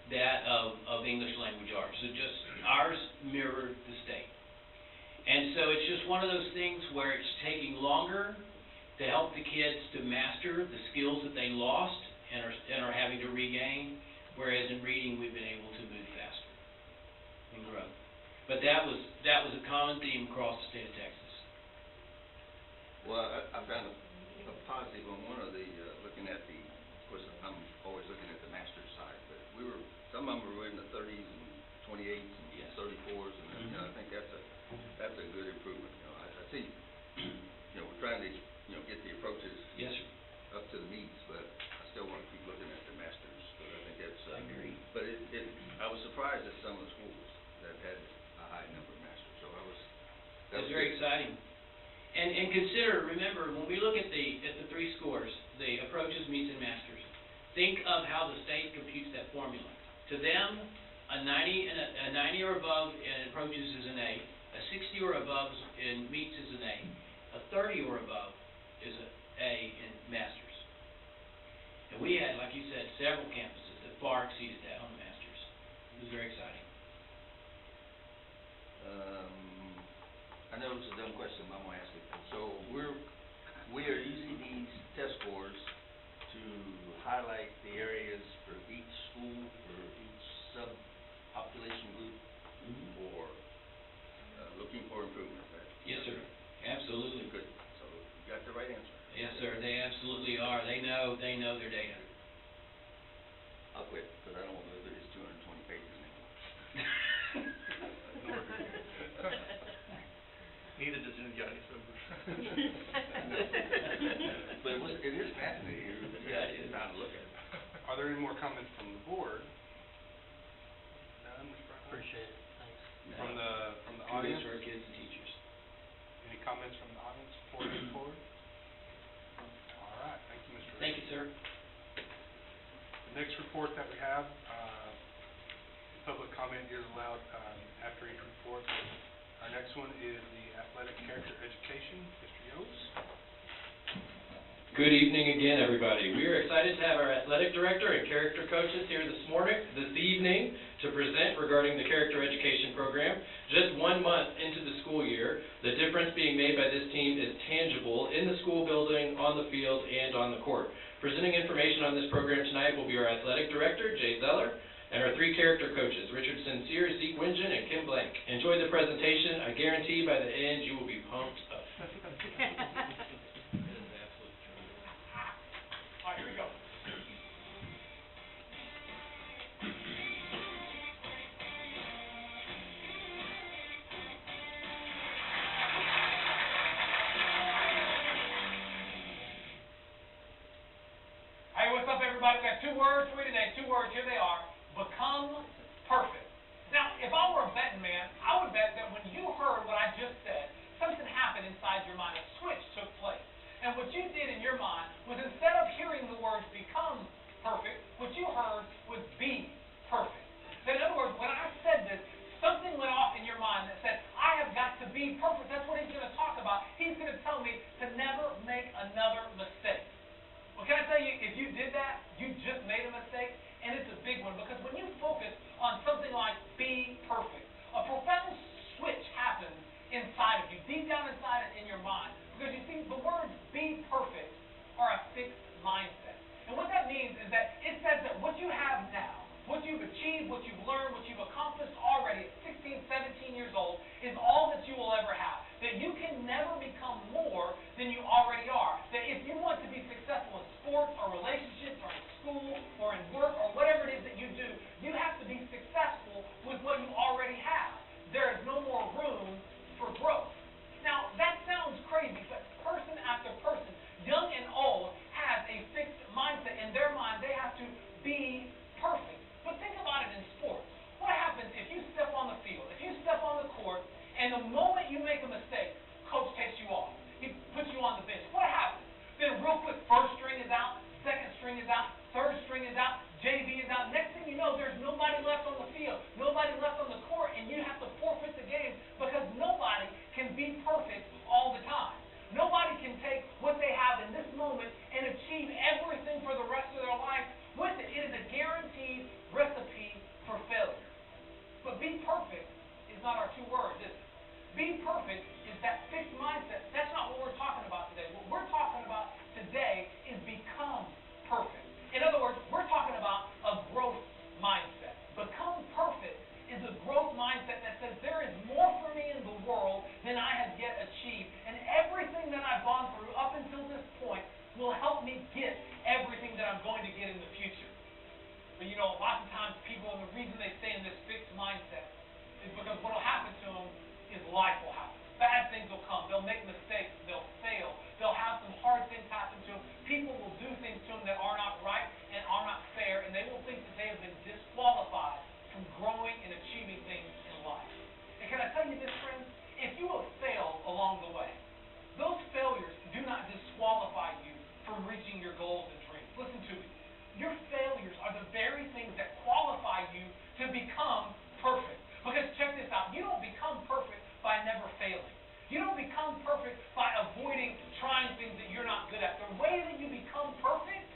that of English language arts. So just ours mirrored the state. And so it's just one of those things where it's taking longer to help the kids to master the skills that they lost and are having to regain, whereas in reading we've been able to move faster and grow. But that was a common theme across the state of Texas. Well, I found a positive on one of the, looking at the, of course, I'm always looking at the master's side, but some of them were in the 30s and 28s and Yes. 34s, and I think that's a good improvement. I see, we're trying to, get the approaches Yes, sir. up to the needs, but I still want to keep looking at the masters, because I think that's, I agree. but I was surprised at some of the schools that had a high number of masters, so that was It's very good. exciting. And remember, when we look at the three scores, the approaches, meets, and masters, think of how the state computes that formula. To them, a 90 or above in approaches is an A, a 60 or above in meets is an A, a 30 or above is an A in masters. And we had, like you said, several campuses that far exceeded that on the masters. It was very exciting. I know it's a dumb question, but I'm gonna ask it. So we are using these test scores to highlight the areas for each school, for each sub-population group, or looking for improvement, right? Yes, sir. Absolutely. Good. So you got the right answer. Yes, sir. They absolutely are. They know their data. I'll quit, because I don't want to look at this 220 pages anymore. Neither does anybody, so. But it is fascinating. Yeah, it is. Time to look at it. Are there any more comments from the board? None, Mr. President? Appreciate it, thanks. From the Kudos audience? to our kids and teachers. Any comments from the audience before we move forward? All right, thank you, Mr. Thank you, sir. The next report that we have, public comment is allowed after each report. Our next one is the athletic character education. Mr. Yost? Good evening again, everybody. We are excited to have our athletic director and character coaches here this evening to present regarding the character education program. Just 1 month into the school year, the difference being made by this team is tangible in the school building, on the field, and on the court. Presenting information on this program tonight will be our athletic director, Jay Zeller, and our 3 character coaches, Richard Sincere, Zeke Wingen, and Kim Blank. Enjoy the presentation. I guarantee by the end you will be pumped up. All right, here we go. Hey, what's up, everybody? We got 2 words for you today. 2 words. Here they are. Become perfect. Now, if I were a betting man, I would bet that when you heard what I just said, something happened inside your mind. A switch took place. And what you did in your mind was, instead of hearing the words become perfect, what you heard was be perfect. So in other words, when I said this, something went off in your mind that said, I have got to be perfect. That's what he's going to talk about. He's going to tell me to never make another mistake. Well, can I tell you, if you did that, you just made a mistake, and it's a big one, because when you focus on something like be perfect, a profound switch happens inside of you, deep down inside it in your mind, because you see, the words be perfect are a fixed mindset. And what that means is that it says that what you have now, what you've achieved, what you've learned, what you've accomplished already at 16, 17 years old is all that you will ever have. That you can never become more than you already are. That if you want to be successful in sports or relationships or in school or in work or whatever it is that you do, you have to be successful with what you already have. There is no more room for growth. Now, that sounds crazy, but person after person, young and old, has a fixed mindset. In their mind, they have to be perfect. But think about it in sports. What happens if you step on the field, if you step on the court, and the moment you make a mistake, coach takes you off. He puts you on the bench. What happens? Then real quick, first string is out, second string is out, third string is out, JV is out. Next thing you know, there's nobody left on the field, nobody left on the court, and you have to forfeit the game because nobody can be perfect all the time. Nobody can take what they have in this moment and achieve everything for the rest of their life with it. It is a guaranteed recipe for failure. But be perfect is not our two words, is it? Be perfect is that fixed mindset. That's not what we're talking about today. What we're talking about today is become perfect. In other words, we're talking about a growth mindset. Become perfect is a growth mindset that says there is more for me in the world than I have yet achieved. And everything that I've gone through up until this point will help me get everything that I'm going to get in the future. But you know, lots of times people, and the reason they stay in this fixed mindset is because what will happen to them is life will happen. Bad things will come. They'll make mistakes. They'll fail. They'll have some hard things happen to them. People will do things to them that are not right and are not fair, and they will think that they have been disqualified from growing and achieving things in life. And can I tell you this, friends? If you have failed along the way, those failures do not disqualify you from reaching your goals and dreams. Listen to me. Your failures are the very things that qualify you to become perfect. Because check this out, you don't become perfect by never failing. You don't become perfect by avoiding trying things that you're not good at. The way that you become perfect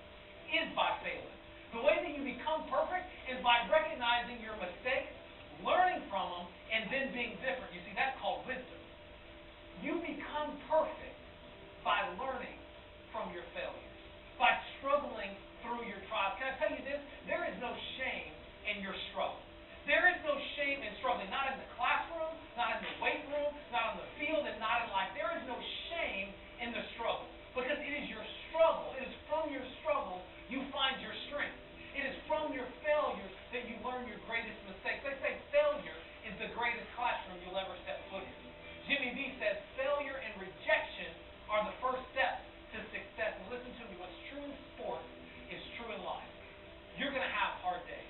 is by failing. The way that you become perfect is by recognizing your mistakes, learning from them, and then being different. You see, that's called wisdom. You become perfect by learning from your failures, by struggling through your trials. Can I tell you this? There is no shame in your struggle. There is no shame in struggling, not in the classroom, not in the weight room, not on the field, and not in life. There is no shame in the struggle because it is your struggle. It is from your struggle you find your strength. It is from your failures that you learn your greatest mistakes. They say failure is the greatest classroom you'll ever step foot in. Jimmy V says failure and rejection are the first steps to success. And listen to me, what's true in sports is true in life. You're going to have hard days.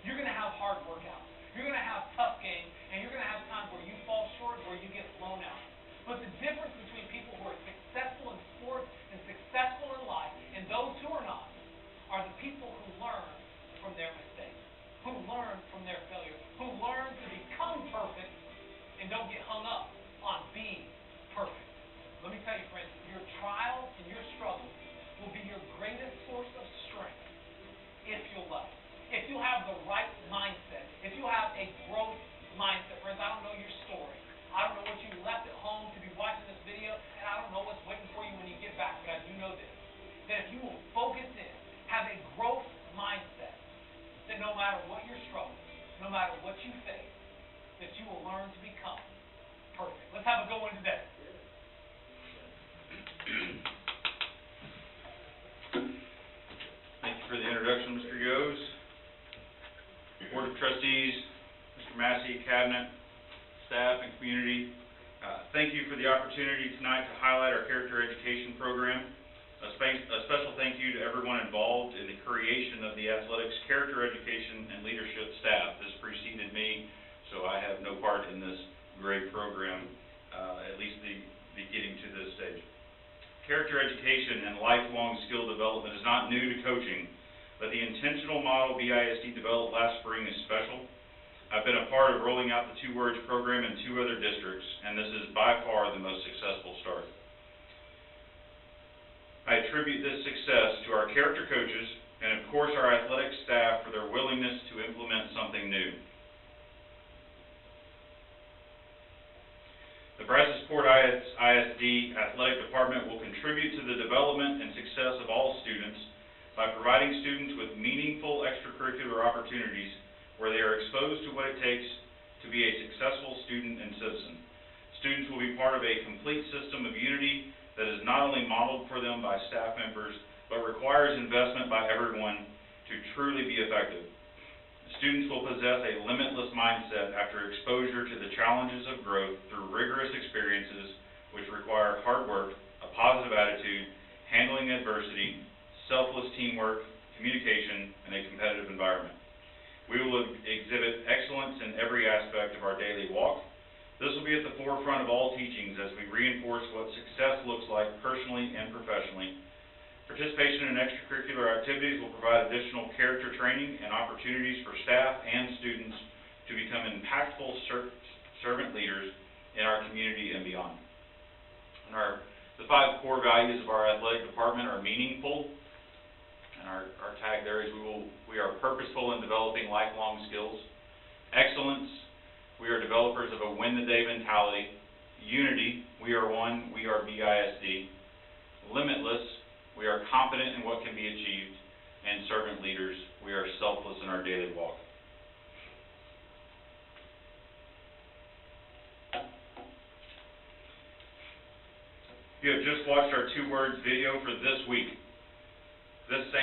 You're going to have hard workouts. You're going to have tough games, and you're going to have times where you fall short, where you get blown out. But the difference between people who are successful in sports and successful in life and those who are not are the people who learn from their mistakes, who learn from their failures, who learn to become perfect and don't get hung up on being perfect. Let me tell you, friends, your trials and your struggles will be your greatest source of strength if you'll let it. If you have the right mindset, if you have a growth mindset. Friends, I don't know your story. I don't know what you left at home to be watching this video, and I don't know what's waiting for you when you get back, but I do know this, that if you will focus in, have a growth mindset, that no matter what your struggle, no matter what you face, that you will learn to become perfect. Let's have a good one today. Thank you for the introduction, Mr. Yos. Board of Trustees, Mr. Massey, Cabinet, staff, and community, thank you for the opportunity tonight to highlight our character education program. A special thank you to everyone involved in the creation of the athletics character education and leadership staff. This preceded me, so I have no part in this great program, at least the getting to this stage. Character education and lifelong skill development is not new to coaching, but the intentional model BISD developed last spring is special. I've been a part of rolling out the 2 Words program in 2 other districts, and this is by far the most successful start. I attribute this success to our character coaches and, of course, our athletic staff for their willingness to implement something new. The Brazosport ISD Athletic Department will contribute to the development and success of all students by providing students with meaningful extracurricular opportunities where they are exposed to what it takes to be a successful student and citizen. Students will be part of a complete system of unity that is not only modeled for them by staff members, but requires investment by everyone to truly be effective. Students will possess a limitless mindset after exposure to the challenges of growth through rigorous experiences which require hard work, a positive attitude, handling adversity, selfless teamwork, communication, and a competitive environment. We will exhibit excellence in every aspect of our daily walk. This will be at the forefront of all teachings as we reinforce what success looks like personally and professionally. Participation in extracurricular activities will provide additional character training and opportunities for staff and students to become impactful servant leaders in our community and beyond. And the 5 core values of our athletic department are meaningful, and our tag there is we are purposeful in developing lifelong skills. Excellence, we are developers of a win-the-day mentality. Unity, we are one, we are BISD. Limitless, we are confident in what can be achieved. And servant leaders, we are selfless in our daily walk. You have just watched our 2 words video for this week. This is the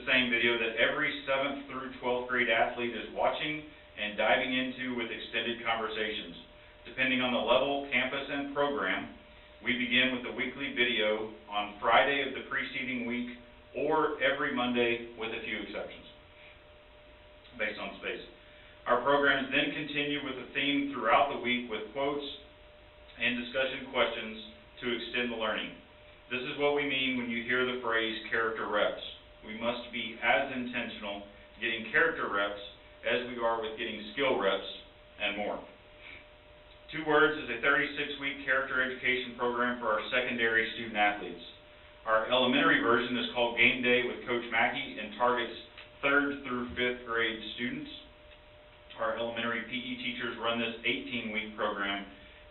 same video that every 7th through 12th grade athlete is watching and diving into with extended conversations. Depending on the level, campus, and program, we begin with the weekly video on Friday of the preceding week or every Monday with a few exceptions, based on space. Our programs then continue with a theme throughout the week with quotes and discussion questions to extend the learning. This is what we mean when you hear the phrase character reps. We must be as intentional getting character reps as we are with getting skill reps and more. 2 Words is a 36-week character education program for our secondary student athletes. Our elementary version is called Game Day with Coach Mackey and targets 3rd through 5th grade students. Our elementary PE teachers run this 18-week program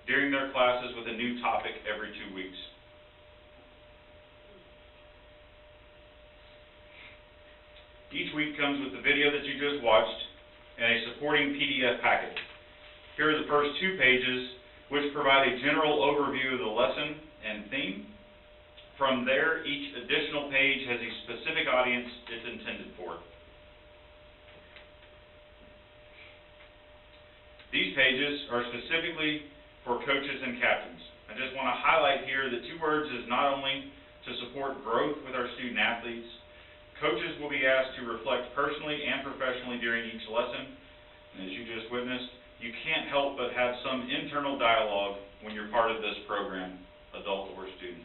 during their classes with a new topic every 2 weeks. Each week comes with the video that you just watched and a supporting PDF packet. Here are the first 2 pages, which provide a general overview of the lesson and theme. From there, each additional page has a specific audience it's intended for. These pages are specifically for coaches and captains. I just want to highlight here that 2 Words is not only to support growth with our student athletes. Coaches will be asked to reflect personally and professionally during each lesson. And as you just witnessed, you can't help but have some internal dialogue when you're part of this program, adult or student.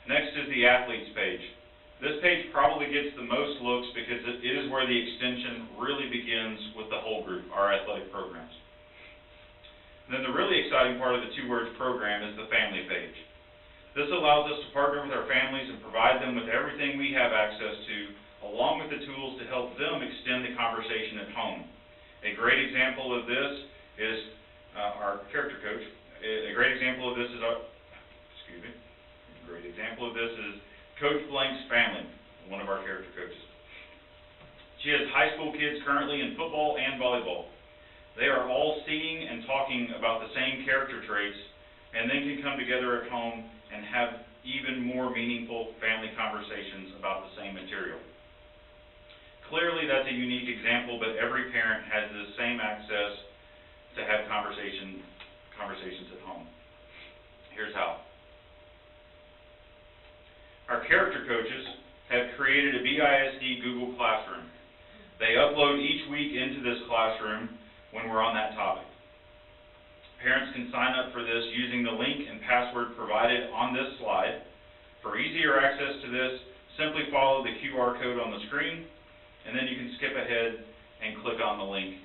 Next is the athletes page. This page probably gets the most looks because it is where the extension really begins with the whole group, our athletic programs. And then the really exciting part of the 2 Words program is the family page. This allows us to partner with our families and provide them with everything we have access to, along with the tools to help them extend the conversation at home. A great example of this is our character coach. A great example of this is Coach Blank's family, one of our character coaches. She has high school kids currently in football and volleyball. They are all seeing and talking about the same character traits, and then can come together at home and have even more meaningful family conversations about the same material. Clearly, that's a unique example, but every parent has the same access to have conversations at home. Here's how. Our character coaches have created a BISD Google Classroom. They upload each week into this classroom when we're on that topic. Parents can sign up for this using the link and password provided on this slide. For easier access to this, simply follow the QR code on the screen, and then you can skip ahead and click on the link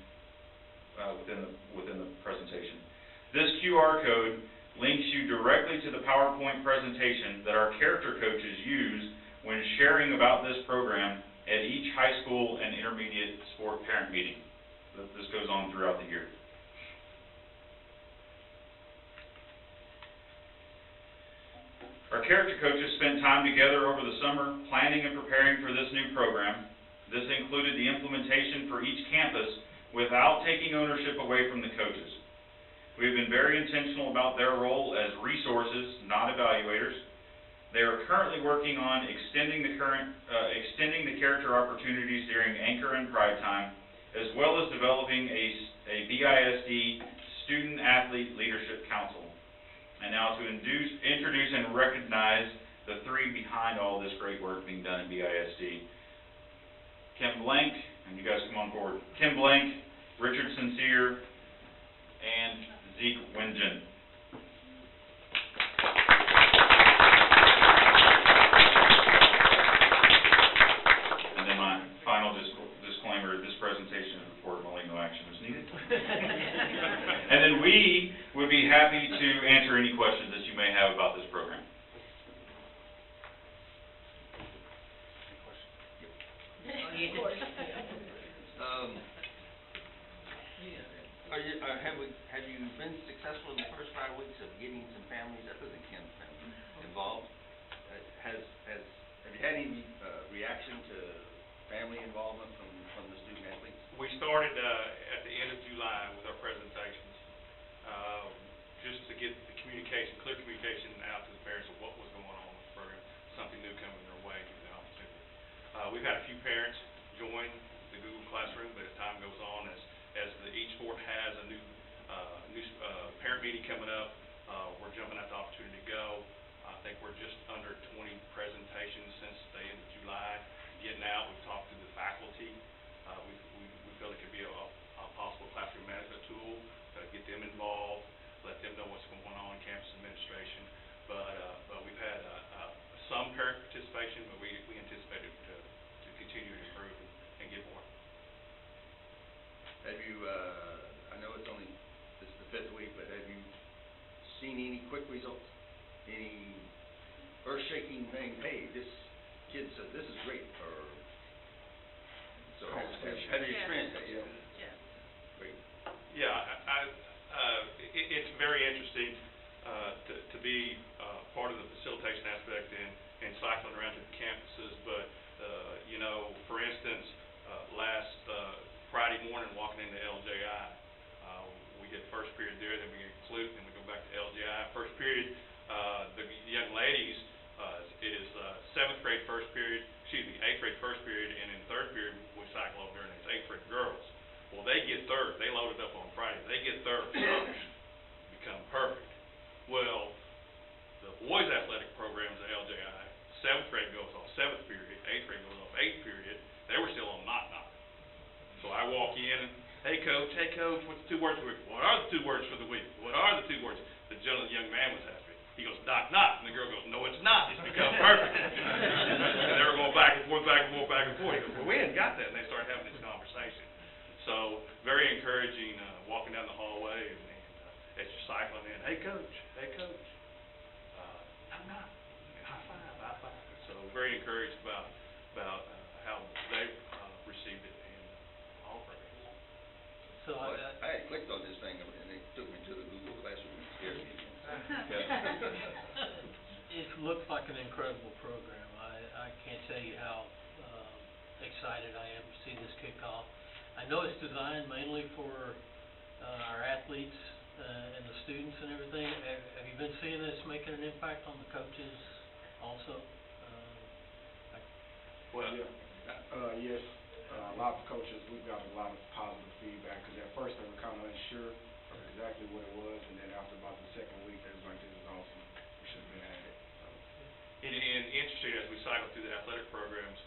within the presentation. This QR code links you directly to the PowerPoint presentation that our character coaches use when sharing about this program at each high school and intermediate sport parent meeting. This goes on throughout the year. Our character coaches spent time together over the summer planning and preparing for this new program. This included the implementation for each campus without taking ownership away from the coaches. We have been very intentional about their role as resources, not evaluators. They are currently working on extending the character opportunities during anchor and pride time, as well as developing a BISD Student Athlete Leadership Council. And now to introduce and recognize the three behind all this great work being done in BISD. Kim Blank, and you guys come on board. Kim Blank, Richard Sincere, and Zeke Wingen. And then my final disclaimer, this presentation is recorded, only no action is needed. And then we would be happy to answer any questions that you may have about this program. Have you been successful in the first 5 weeks of getting some families, other than Kim's family, involved? Have you had any reaction to family involvement from the student athletes? We started at the end of July with our presentations, just to get the clear communication out to the parents of what was going on with the program, something new coming their way, give the opportunity. We've had a few parents join the Google Classroom, but as time goes on, as each sport has a new parent meeting coming up, we're jumping at the opportunity to go. I think we're just under 20 presentations since the end of July. Getting out, we've talked to the faculty. We feel it could be a possible classroom management tool to get them involved, let them know what's going on in campus administration. But we've had some parent participation, but we anticipate it to continue to improve and get more. Have you, I know this is the 5th week, but have you seen any quick results? Any earth-shaking thing, hey, this kid said this is great, or so have you experienced that? Yeah. Great. Yeah, it's very interesting to be part of the facilitation aspect and cycling around to the campuses, but for instance, last Friday morning walking into LJI, we get first period there, then we get Clute, then we go back to LJI. First period, the young ladies is 7th grade first period, 8th grade first period, and in 3rd period we cycle over there and it's 8th grade girls. Well, they get third. They loaded up on Friday. They get third first, become perfect. Well, the boys athletic programs at LJI, 7th grade goes off 7th period, 8th grade goes off 8th period. They were still on knock. So I walk in and, hey coach, what's the 2 words for the week? What are the 2 words for the week? What are the 2 words? The young man was asking me. He goes, knock. And the girl goes, no, it's not. It's become perfect. And they were going back and forth. He goes, well, we ain't got that. And they started having this conversation. So very encouraging, walking down the hallway and as you're cycling in, hey coach, knock. High five. So very encouraged about how they received it in all programs. So I had clicked on this thing and it took me to the Google Classroom and scared me. It looks like an incredible program. I can't tell you how excited I am to see this kick off. I know it's designed mainly for our athletes and the students and everything. Have you been seeing this making an impact on the coaches also? Yes. A lot of coaches, we've got a lot of positive feedback, because at first they were kind of unsure of exactly what it was, and then after about the 2nd week, they was like, this is awesome. We should have been at it. So. And interesting, as we cycle through the athletic programs,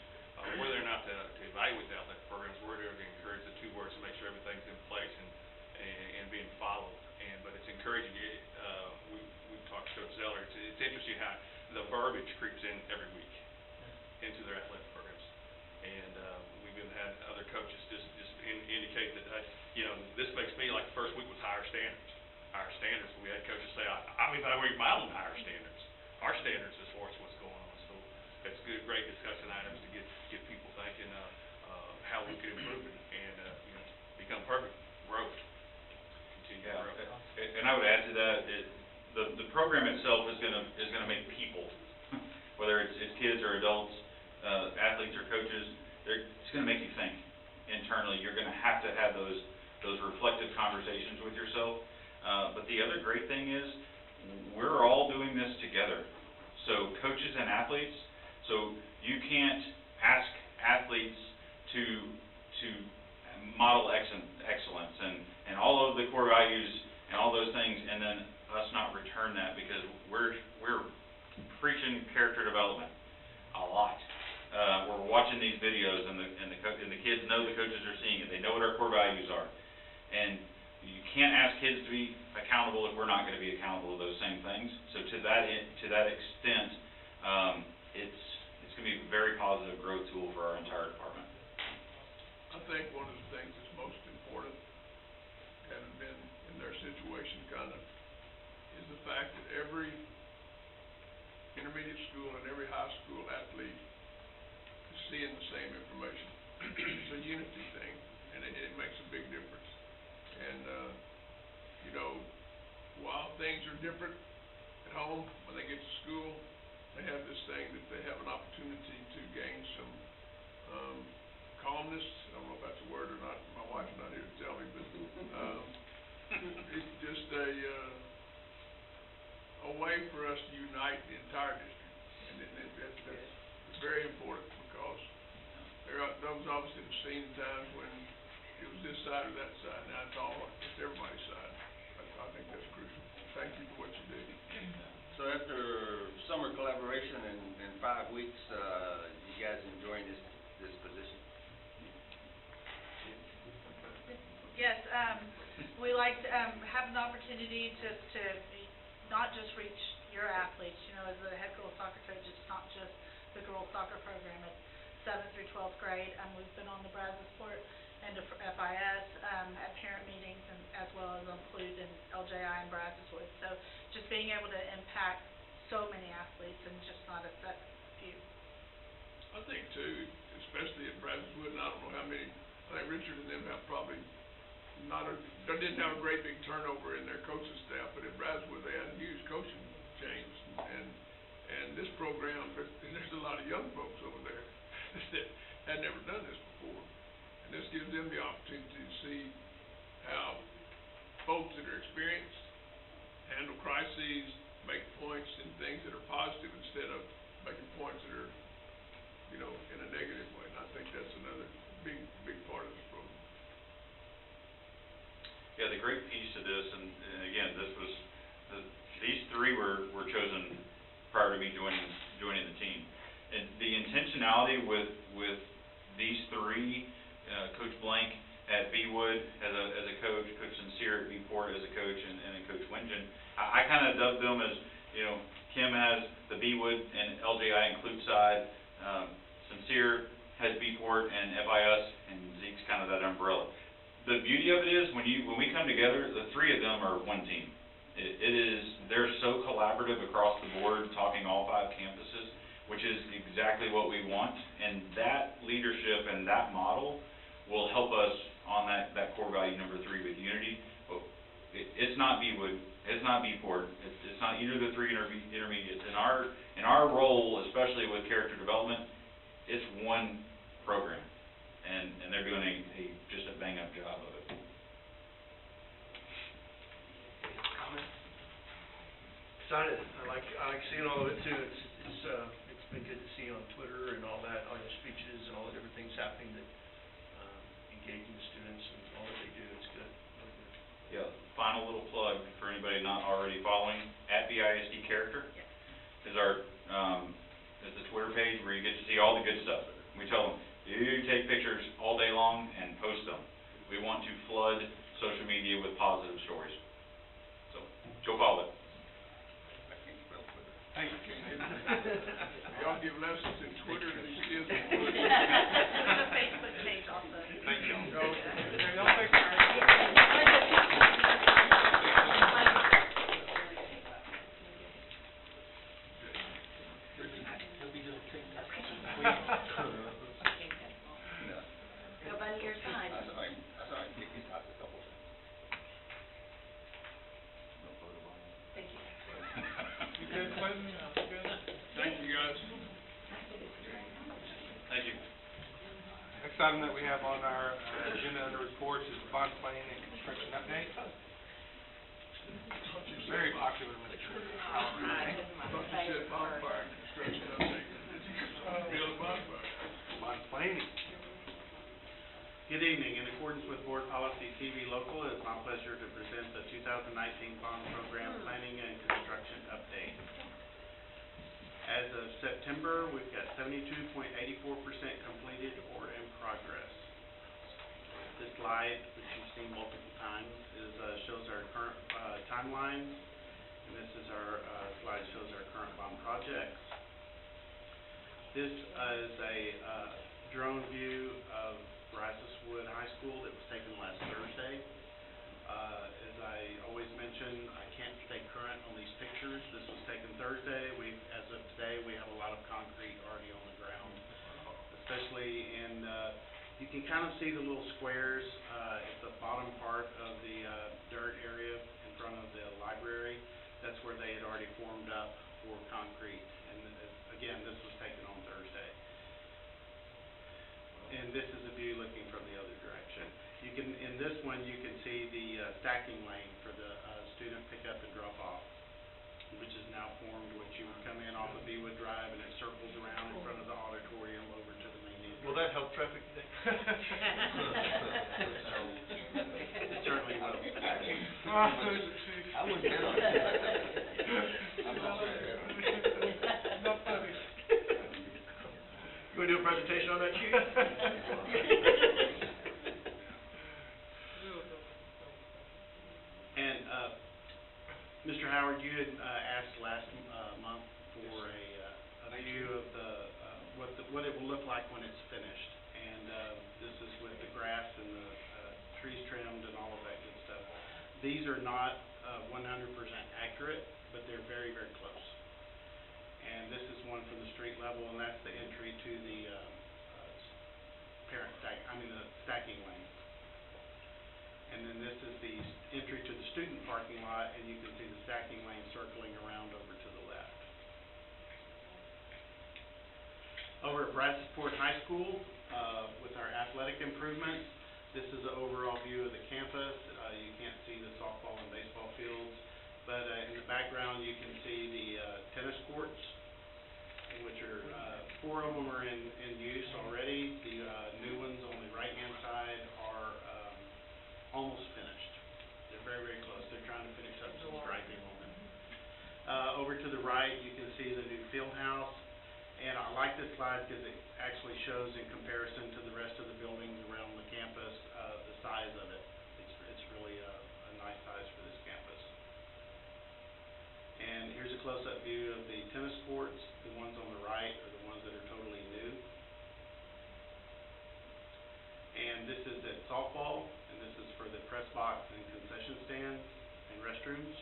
whether or not to evaluate the athletic programs, we're there to encourage the 2 words to make sure everything's in place and being followed. But it's encouraging. We talked to Coach Zeller. It's interesting how the verbiage creeps in every week into their athletic programs. And we've even had other coaches just indicate that, this makes me like the first week was higher standards. We had coaches say, I'm evaluating my own higher standards. Our standards as far as what's going on. So it's great discussion items to get people thinking how we can improve it and become perfect. Growth. Continue to grow. And I would add to that, the program itself is gonna make people, whether it's kids or adults, athletes or coaches, it's going to make you think internally. internally, you're gonna have to have those reflective conversations with yourself. But the other great thing is, we're all doing this together. So coaches and athletes, so you can't ask athletes to model excellence and all of the core values and all those things, and then us not return that, because we're preaching character development a lot. We're watching these videos, and the kids know the coaches are seeing it. They know what our core values are, and you can't ask kids to be accountable if we're not going to be accountable to those same things. So to that extent, it's going to be a very positive growth tool for our entire department. I think one of the things that's most important, having been in their situation kind of, is the fact that every intermediate school and every high school athlete is seeing the same information. It's a unity thing, and it makes a big difference. And, you know, while things are different at home, when they get to school, they have this thing that they have an opportunity to gain some calmness. I don't know if that's a word or not. My wife's not here to tell me, but it's just a way for us to unite the entire district. And that's very important, because there are those of us that have seen times when it was this side or that side. Now it's everybody's side. I think that's crucial. Thank you for what you do. So after summer collaboration in 5 weeks, you guys enjoying this position? Yes, we like to have an opportunity to not just reach your athletes. You know, as a head girls soccer coach, it's not just the girls soccer program. It's 7th through 12th grade. We've been on the Brazosport and the FIS at parent meetings, and as well as included in LJI and Brazoswood. So just being able to impact so many athletes and just not a set few. I think too, especially at Brazoswood, and I don't know how many, I think Richard and them have probably they didn't have a great big turnover in their coaching staff, but at Brazoswood they had a huge coaching change, and this program, there's a lot of young folks over there that had never done this before, and this gives them the opportunity to see how folks that are experienced handle crises, make points in things that are positive instead of making points that are, you know, in a negative way. And I think that's another big part of this program. Yeah, the great piece of this, and again, these three were chosen prior to me joining the team, and the intentionality with these three, Coach Blank at Beewood as a coach, Coach Sincere at Beeport as a coach, and then Coach Wingen, I kind of dubbed them as, you know, Kim has the Beewood and LJI and Clute side, Sincere has Beeport and FIS, and Zeke's kind of that umbrella. The beauty of it is, when we come together, the three of them are one team. They're so collaborative across the board, talking all 5 campuses, which is exactly what we want. And that leadership and that model will help us on that core value number 3 with unity. It's not Beewood, it's not Beeport, it's not either of the 3 intermediates. In our role, especially with character development, it's one program. And they're doing just a bang-up job of it. Excited. I like seeing all of it too. It's been good to see on Twitter and all that, all your speeches and all the different things happening that engaging the students and all that they do. It's good. Really good. Yeah. Final little plug for anybody not already following, at BISD Character is is the Twitter page where you get to see all the good stuff. We tell them, you take pictures all day long and post them. We want to flood social media with positive stories. So, go follow it. Thank you. Y'all give lessons in Twitter to these kids. There's a Facebook page also. Thank you. Y'all take care. Nobody here signed. I saw him kick his ass a couple times. Thank you. You good, Clinton? Good? Thank you, guys. Thank you. Next item that we have on our agenda under reports is the bond planning and construction update. Very popular with Thought you said bonfire construction update. Build a bonfire. bond planning. Good evening. In accordance with Board Policy TV Local, it is my pleasure to present the 2019 Bond Program Planning and Construction Update. As of September, we've got 72.84% completed or in progress. This slide, which you've seen multiple times, shows our current timelines, and this is our slide shows our current bond projects. This is a drone view of Brazos Wood High School that was taken last Thursday. As I always mention, I can't stay current on these pictures. This was taken Thursday. As of today, we have a lot of concrete already on the ground, especially in, you can kind of see the little squares at the bottom part of the dirt area in front of the library. That's where they had already formed up for concrete. And again, this was taken on Thursday. And this is a view looking from the other direction. You can, in this one, you can see the stacking lane for the student pickup and drop off, which is now formed, which you would come in off of Bewood Drive and it circles around in front of the auditorium over to the main entrance. Will that help traffic, you think? It certainly will. I wouldn't bet on it. I'm not sure. Not funny. You want to do a presentation on that, Chief? And, Mr. Howard, you had asked last month for a view of what it will look like when it's finished. And this is with the grass and the trees trimmed and all of that good stuff. These are not 100% accurate, but they're very, very close. And this is one from the street level, and that's the entry to the the stacking lane. And then this is the entry to the student parking lot, and you can see the stacking lane circling around over to the left. Over at Brazosport High School, with our athletic improvements, this is an overall view of the campus. You can't see the softball and baseball fields, but in the background you can see the tennis courts, which are 4 of them are in use already. The new ones on the right-hand side are almost finished. They're very, very close. They're trying to finish up some striping on them. Over to the right, you can see the new field house. And I like this slide because it actually shows in comparison to the rest of the buildings around the campus, the size of it. It's really a nice size for this campus. And here's a close-up view of the tennis courts. The ones on the right are the ones that are totally new. And this is at softball, and this is for the press box and concession stands and restrooms.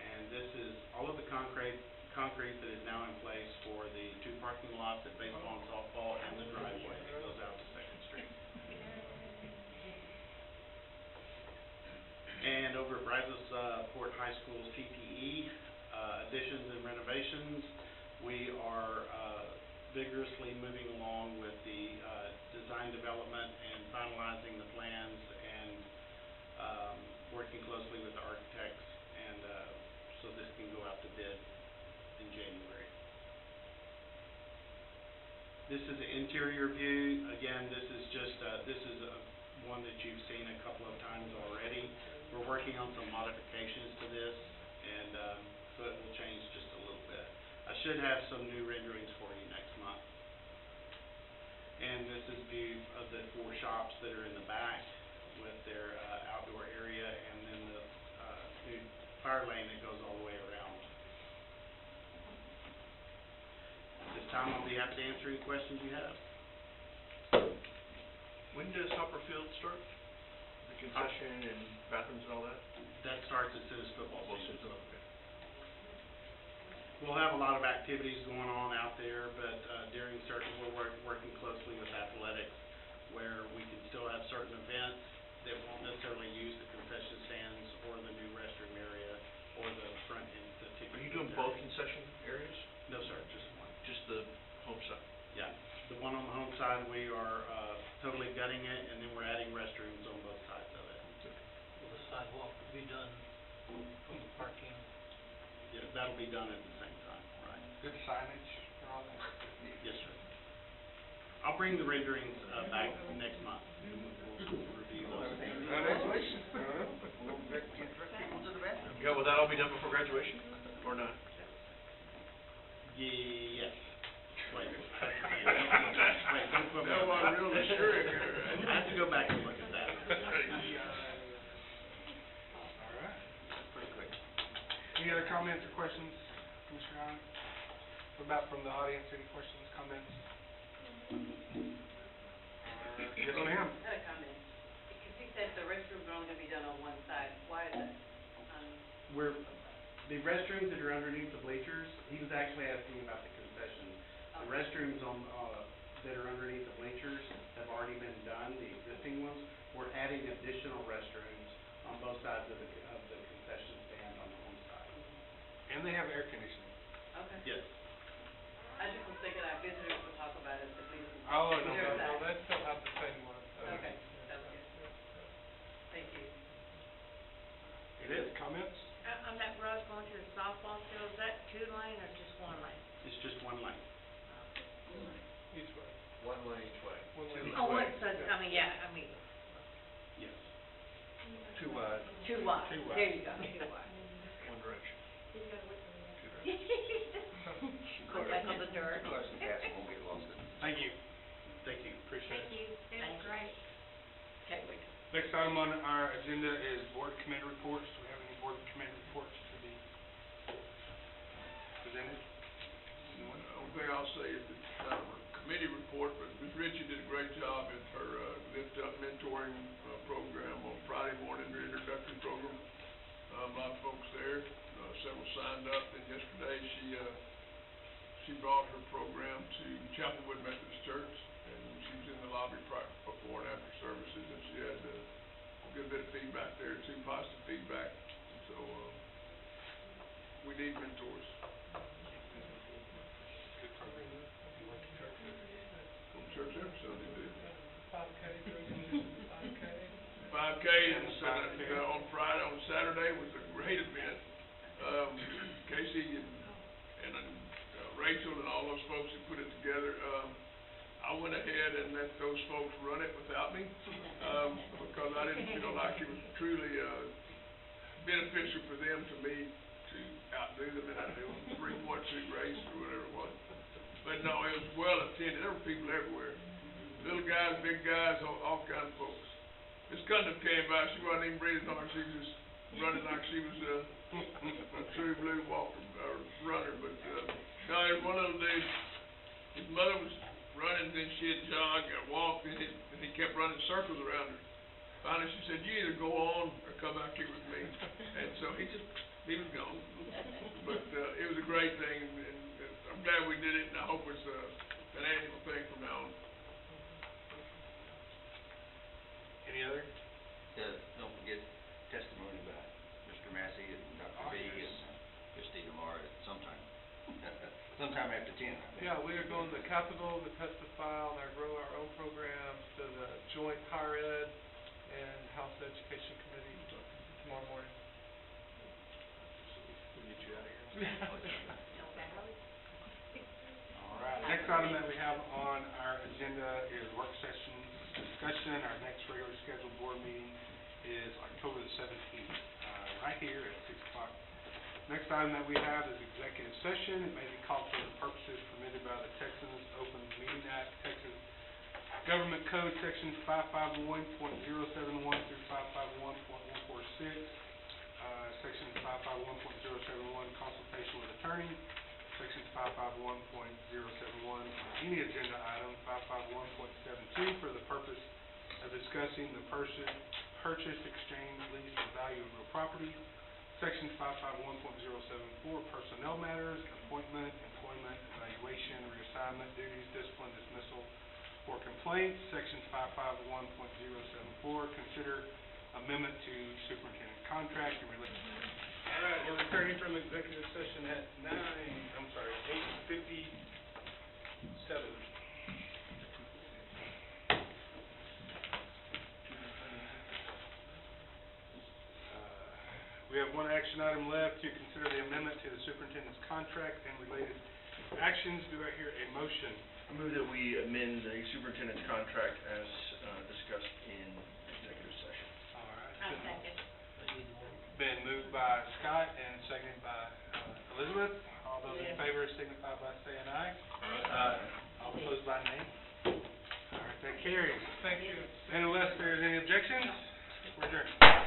And this is all of the concrete that is now in place for the 2 parking lots at baseball and softball and the driveway that goes out to 2nd Street. And over at Brazosport High School's PPE additions and renovations, we are vigorously moving along with the design development and finalizing the plans and working closely with the architects, and so this can go out to bid in January. This is an interior view. Again, this is just one that you've seen a couple of times already. We're working on some modifications to this, and so it will change just a little bit. I should have some new renderings for you next month. And this is view of the 4 shops that are in the back with their outdoor area, and then the new fire lane that goes all the way around. At this time, I'll be happy to answer any questions you have. When does Hopper Field start? The concession and bathrooms and all that? That starts as soon as football season. Okay. We'll have a lot of activities going on out there, but during certain, we're working closely with athletics, where we can still have certain events that won't necessarily use the concession stands or the new restroom area or the front end, the ticket. Are you doing both concession areas? No, sir, just one. Just the home side? Yeah. The one on the home side, we are, totally gutting it, and then we're adding restrooms on both sides of it. Will the sidewalk be done from the parking? Yeah, that'll be done at the same time, right? Good signage and all that? Yes, sir. I'll bring the renderings, back next month, and we'll review those. Congratulations. We'll direct people to the bathroom. Yeah, will that all be done before graduation, or not? Yes. Wait, wait, don't put me That on wasn't that. really sure in there, right? I have to go back and look at that. All right. Pretty quick. Any other comments or questions, Commissioner Allen? What about from the audience, any questions, comments? Yes, ma'am. I had a comment, because he said the restrooms are only gonna be done on one side, why is that? The restrooms that are underneath the bleachers, he was actually asking about the concessions. The restrooms on, that are underneath the bleachers have already been done, the existing ones. We're adding additional restrooms on both sides of the concession stand on the home side. And they have air conditioning. Okay. Yes. I just was thinking our visitors would talk about it, but we didn't. Oh, no, consider that. they still have the same one. Okay, that's good. Thank you. It is, comments? On that road going to the softball field, is that 2 lane or just 1 lane? It's just one lane. Each way. One lane each way. One lane. Oh, what, so, I mean, Yes. Too wide. 2 wide. Two wide. There you go, 2 wide. One direction. Go back on the dirt. Plus the castle won't get lost in it. Thank you. Thank you, appreciate it. Thank you, that's great. Okay, wait. Next item on our agenda is board committee reports. Do we have any board committee reports to be presented? Anyone? The only thing I'll say is it's not a committee report, but Ms. Ritchie did a great job in her Lift Up mentoring program on Friday morning, her introductory program. A lot of folks there, several signed up, and yesterday she brought her program to Chapelwood Methodist Church, and she was in the lobby before and after services, and she had a good bit of feedback there, too, positive feedback. And so, we need mentors. Good program. You went to church Go to church every Sunday, dude. 5K, 5K. 5K on Friday, on Saturday was a great event. Casey and Rachel and all those folks who put it together. I went ahead and let those folks run it without me, because I didn't feel like it was truly beneficial for them to me to outdo them in a 3.2 race or whatever it was. But no, it was well attended. There were people everywhere. Little guys, big guys, all kinds of folks. Miss Cundiff came by, she wasn't even breathing hard, she was just running like she was a true blue walker, or runner, but, no, there's one little dude, his mother was running, then she had jogged, walked, and he kept running circles around her. Finally, she said, "You either go on or come back here with me," and so he was gone. But, it was a great thing, and I'm glad we did it, and I hope it's, an annual thing from now on. Any other? Don't forget testimony by Mr. Massey and Dr. B and Christie tomorrow at sometime. Sometime after 10, I think. Yeah, we are going to the Capitol to testify on our Grow Our Own programs to the Joint Higher Ed and House Education Committee tomorrow morning. We'll get you out of here. All right, next item that we have on our agenda is work session discussion. Our next regularly scheduled board meeting is October the 17th, right here at 6 o'clock. Next item that we have is executive session. It may be called for the purposes permitted by the Texas Open Meeting Act, Texas Government Code, Section 551.071 through 551.146, Section 551.071, consultation with attorney, Section 551.071, on any agenda item, 551.72, for the purpose of discussing the purchase, exchange, lease, or value of real property, Section 551.074, personnel matters, appointment, employment, evaluation, reassignment, duties, discipline, dismissal, or complaints, Section 551.074, consider amendment to superintendent contract and relation. All right, we're returning from executive session at 8:57. We have one action item left to consider the amendment to the superintendent's contract and related actions. Do I hear a motion? I move that we amend the superintendent's contract as discussed in executive session. All right. I'll second. Been moved by Scott and seconded by Elizabeth. All those in favor signify by saying aye. Aye. All opposed by nay. All right, that carries. Thank you. And unless there's any objections, we're adjourned.